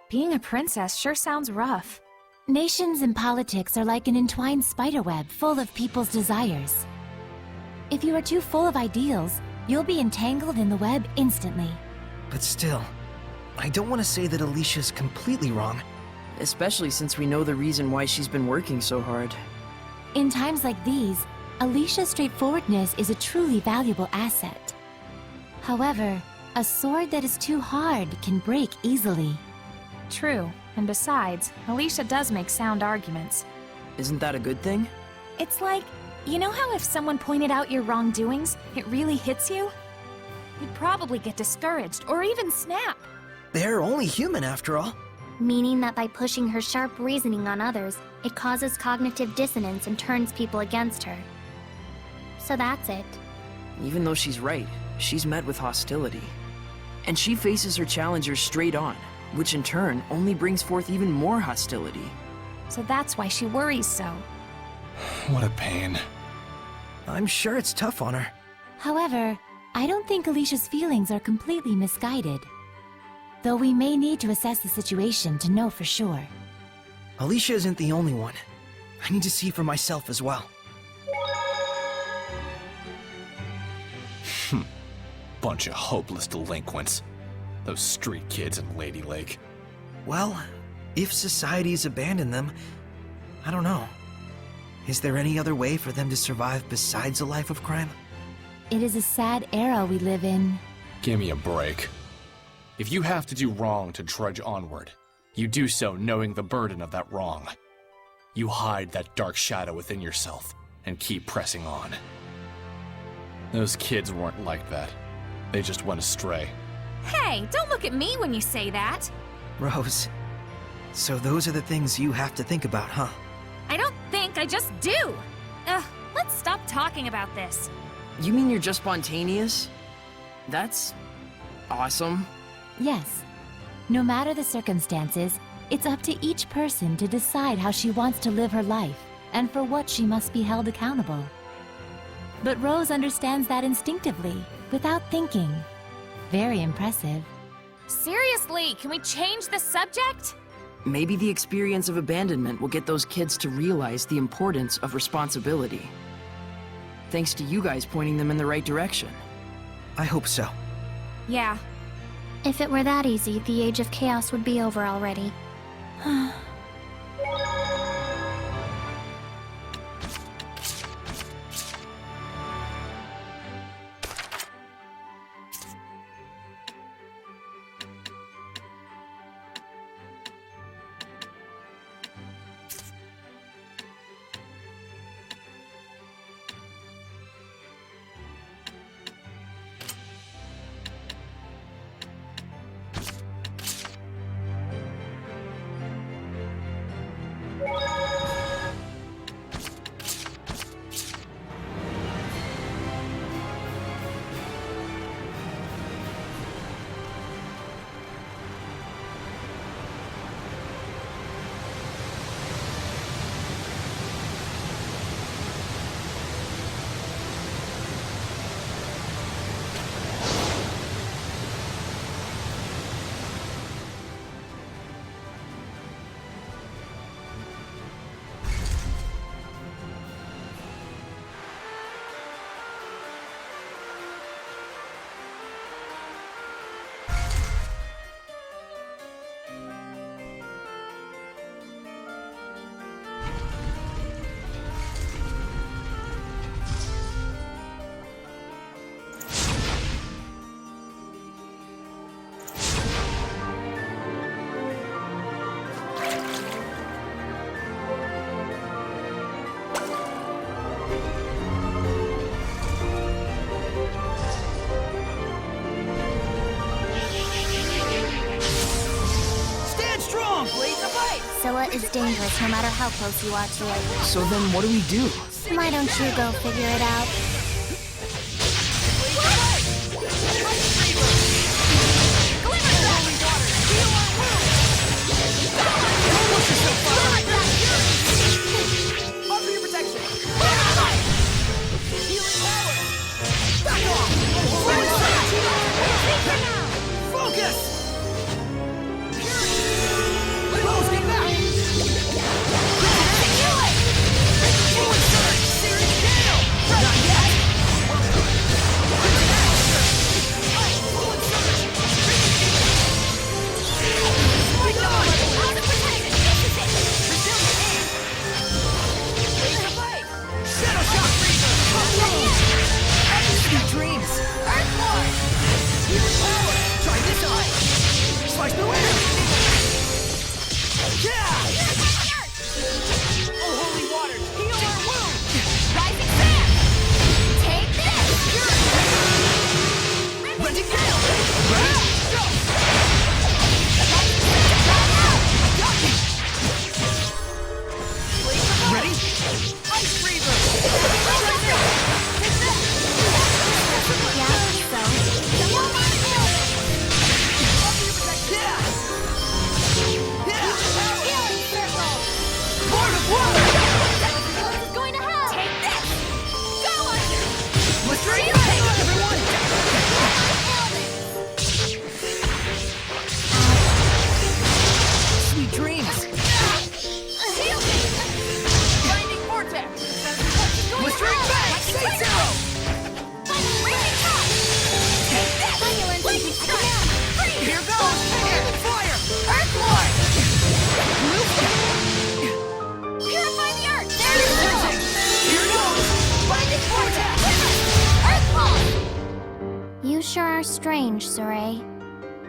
Being a princess sure sounds rough. Nations and politics are like an entwined spiderweb full of people's desires. If you are too full of ideals, you'll be entangled in the web instantly. But still, I don't want to say that Alicia's completely wrong. Especially since we know the reason why she's been working so hard. In times like these, Alicia's straightforwardness is a truly valuable asset. However, a sword that is too hard can break easily. True, and besides, Alicia does make sound arguments. Isn't that a good thing? It's like, you know how if someone pointed out your wrongdoings, it really hits you? You'd probably get discouraged, or even snap. They're only human after all. Meaning that by pushing her sharp reasoning on others, it causes cognitive dissonance and turns people against her. So that's it. Even though she's right, she's met with hostility. And she faces her challengers straight on, which in turn only brings forth even more hostility. So that's why she worries so. What a pain. I'm sure it's tough on her. However, I don't think Alicia's feelings are completely misguided. Though we may need to assess the situation to know for sure. Alicia isn't the only one. I need to see for myself as well. Bunch of hopeless delinquents. Those street kids in Lady Lake. Well, if society's abandoned them, I don't know. Is there any other way for them to survive besides a life of crime? It is a sad era we live in. Give me a break. If you have to do wrong to trudge onward, you do so knowing the burden of that wrong. You hide that dark shadow within yourself and keep pressing on. Those kids weren't like that. They just went astray. Hey, don't look at me when you say that. Rose, so those are the things you have to think about, huh? I don't think, I just do. Ugh, let's stop talking about this. You mean you're just spontaneous? That's... awesome. Yes. No matter the circumstances, it's up to each person to decide how she wants to live her life, and for what she must be held accountable. But Rose understands that instinctively, without thinking. Very impressive. Seriously, can we change the subject? Maybe the experience of abandonment will get those kids to realize the importance of responsibility. Thanks to you guys pointing them in the right direction. I hope so. Yeah. If it were that easy, the Age of Chaos would be over already. Scylla is dangerous no matter how close you are to it. So then what do we do? Why don't you go figure it out? Offer your protection. Healing power. Back off. Focus. Rose, get back. Forward surge. Searing gale. Not yet. Forward surge. My God. Out of protection. This is it. Resilient. Laser blade. Shadow shock freezer. Sweet dreams. Earthborn. Healing power. Try this eye. Slice the wind. Yeah. Oh, holy water. Heal our wound. Rising sand. Take this. Rending gale. Ready? Go. Ready? Ice freezer. Yeah, so. Lord of water. It's going to hell! Take this! Go on! Let's drink it, everyone. Sweet dreams. Binding vortex. Let's drink back. Say zero. Here goes. Air fire. Earthborn. Purify the earth! There it is. Here goes. Binding vortex. Earthball! You sure are strange, Saray.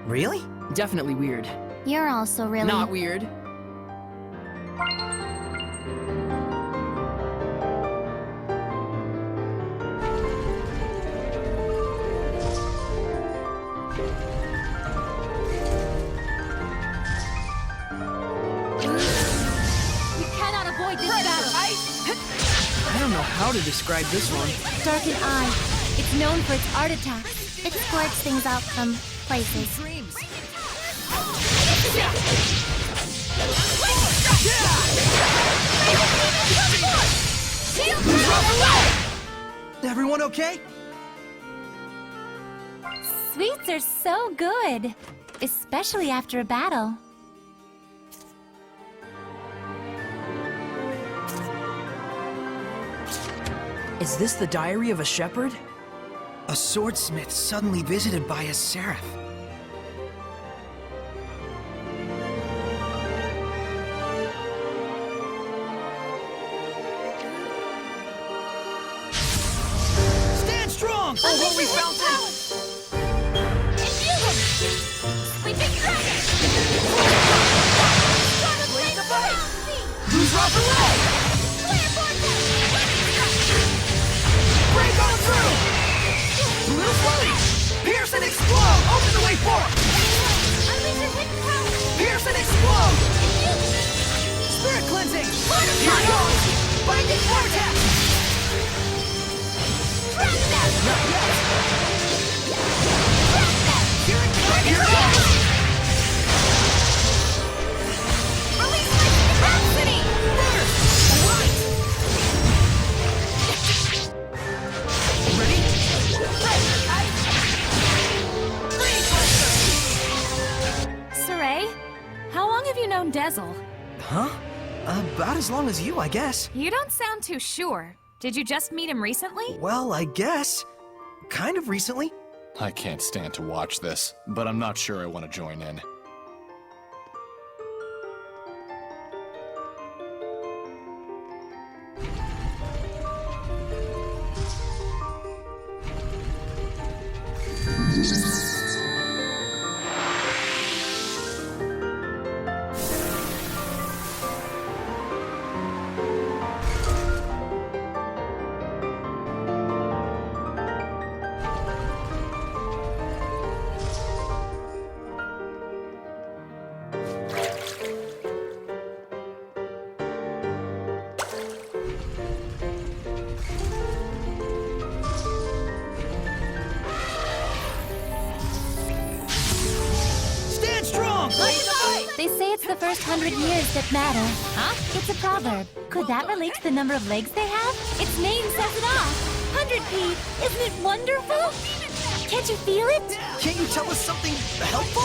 Really? Definitely weird. You're also really... Not weird. You cannot avoid this battle! I don't know how to describe this one. Darkened Eye. It's known for its art attacks. It squirts things out from places. Dreams. Everyone okay? Sweets are so good, especially after a battle. Is this the diary of a shepherd? A swordsmith suddenly visited by a seraph. Stand strong. Oh, holy fountain. Infuse him! Sweeping dragon! Blaze of ice. Who's off the way? Flare vortex! Break on through. Blue flurry. Pierce and explode. Open the way forward. Unleash your hidden power! Pierce and explode. Infuse him! Spirit cleansing. Lord of Here fire! goes. Binding vortex. Trap them! Not yet. Trap them! Here goes. Release my capacity! Burst. Light. Ready? Saray, how long have you known Dezel? Huh? About as long as you, I guess. You don't sound too sure. Did you just meet him recently? Well, I guess. Kind of recently. I can't stand to watch this, but I'm not sure I want to join in. They say it's the first 100 years that matter. Huh? It's a proverb. Could that relate to the number of legs they have? Its name says it all. 100p! Isn't it wonderful? Can't you feel it? Can't you tell us something helpful?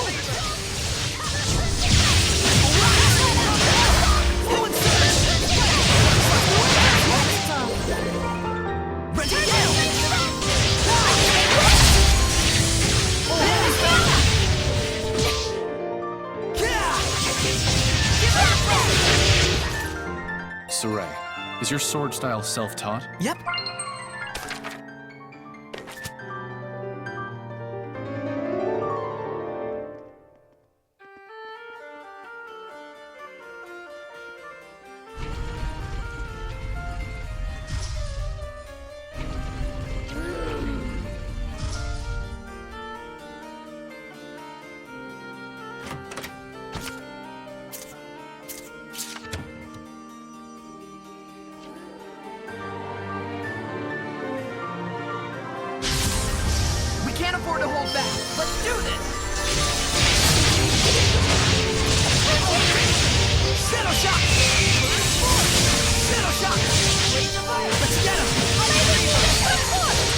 Saray, is your sword style self-taught? Yep. Can't afford to hold back. Let's do this! Shadow Shot! Shadow Shot! Let's get him!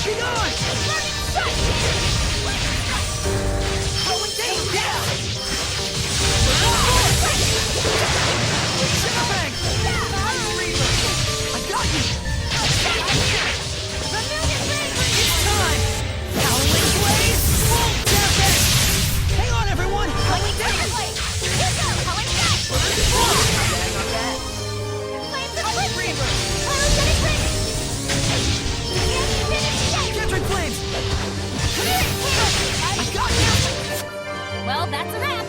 Be gone! Throwing down! Yeah! Shadow Bang! I got you! It's time! Howling Blaze! Hang on, everyone! Howling down! Gathering Flames! I got you! Well, that's a wrap.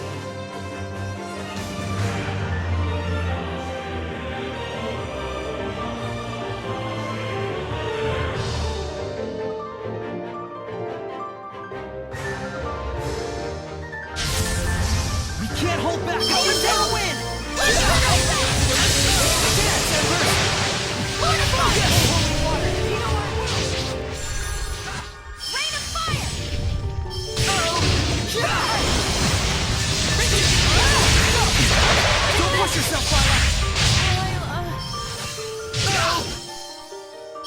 Can't hold back! Howling down! Win! Rain of fire! Don't push yourself, Violet!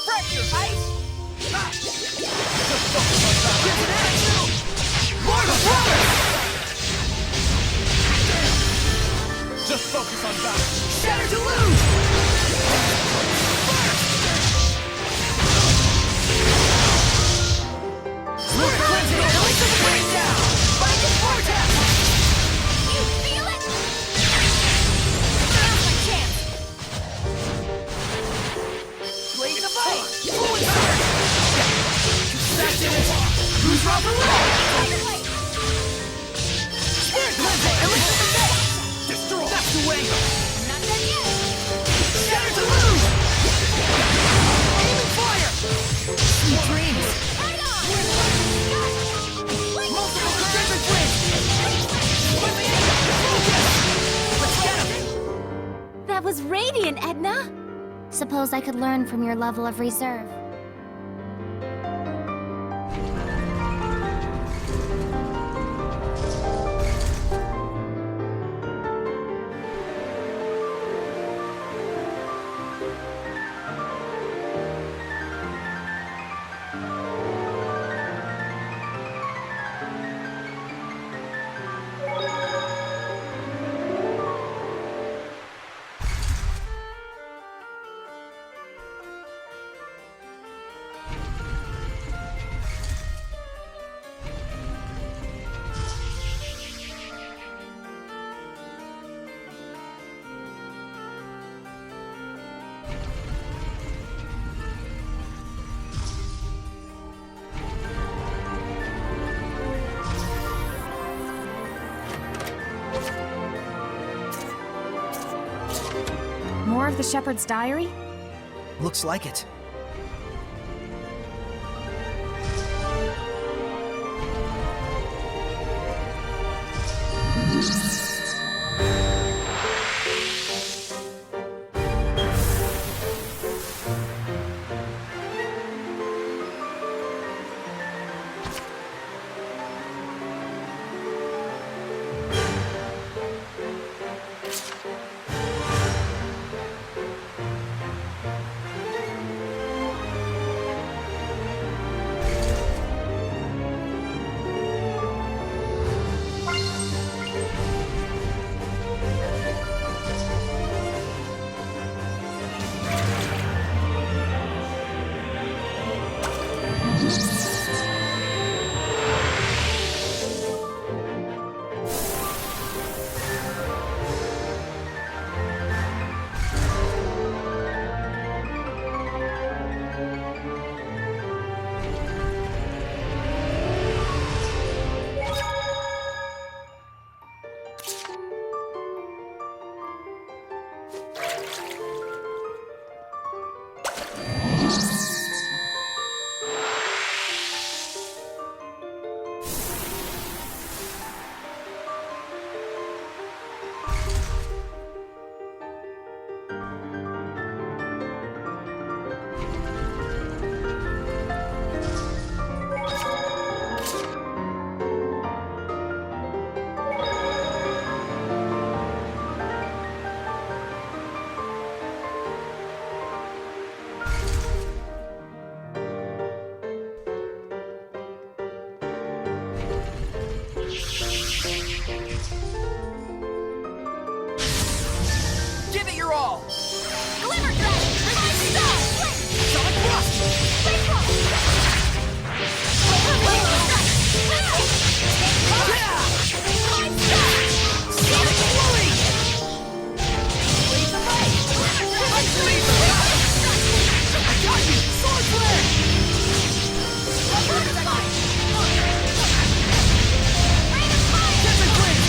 Fracture ice! Here's an attitude! Lord of Water! Just focus on battle. Shatter to lose! Spirit cleansing! Release of the breakdown! Find the vortex! You feel it? Now's my chance! Blaze of ice! Fluid spirit! That's it! Who's round the road? Spirit cleansing! Release of the face! Destroy! That's the way! Not done yet! Shatter to lose! Aiming fire! Sweet dreams! Right on! Multiple concentric flames! Let's get him! That was radiant, Edna! Suppose I could learn from your level of reserve. More of the Shepherd's diary? Looks like it. your all! Glimmer Dragon! Revive Star! Sonic Thrust! Space Roll! Revive Star! Sonic Flurry! Blaze of Light! I got you! Sword Flare! Desert Flame!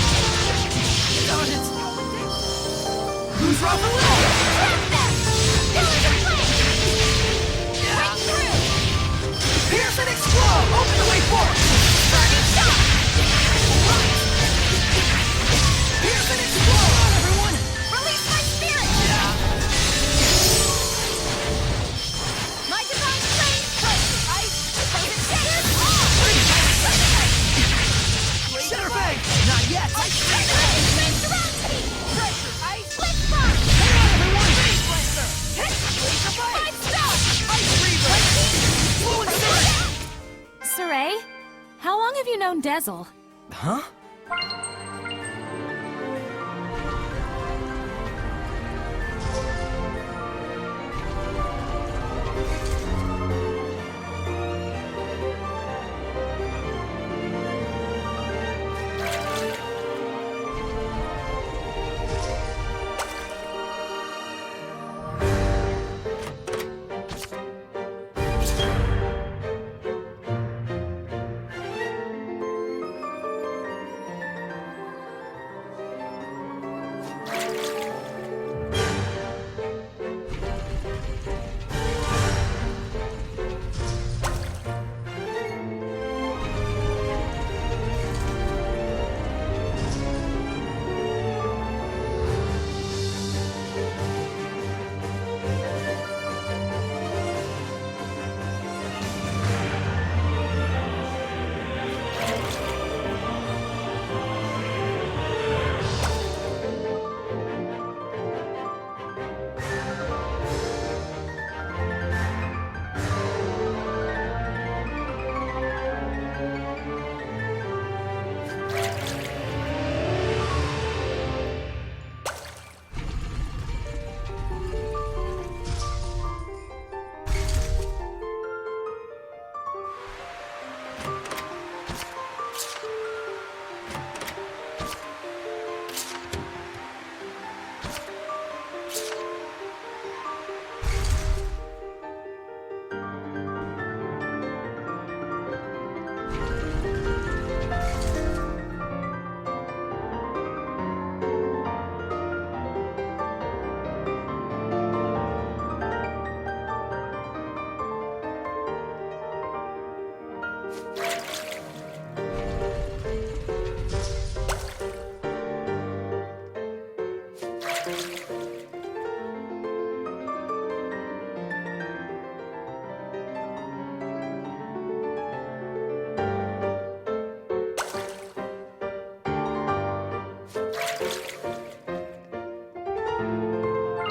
Got it! Who's Raphael? Trap them! Pillars of Flame! Break through! Pierce and explode! Open the way forward! Burning Shock! Pierce and explode! Come on, everyone! Release my spirit! My divine flame! Ice! Frozen Shatter! Shatter Fang! Not yet! Flame surrounds me! Pressure! Ice! Blitz Bomb! Hang on, everyone! Phase Blaster! Blaze of Light! Five Star! Ice Reaver! Fluid Surge! Saray, how long have you known Dezel? Huh?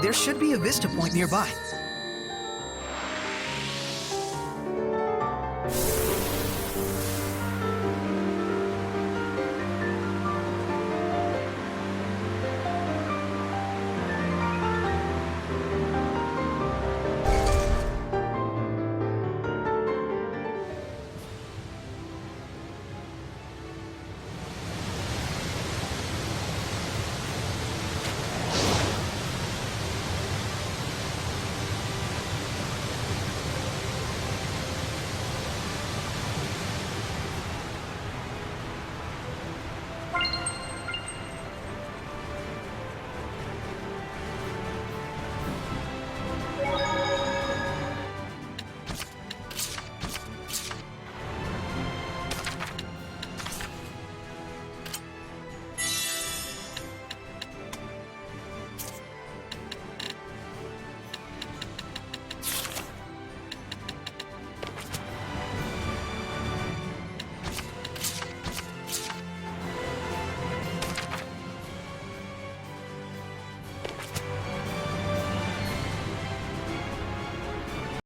There should be a vista point nearby.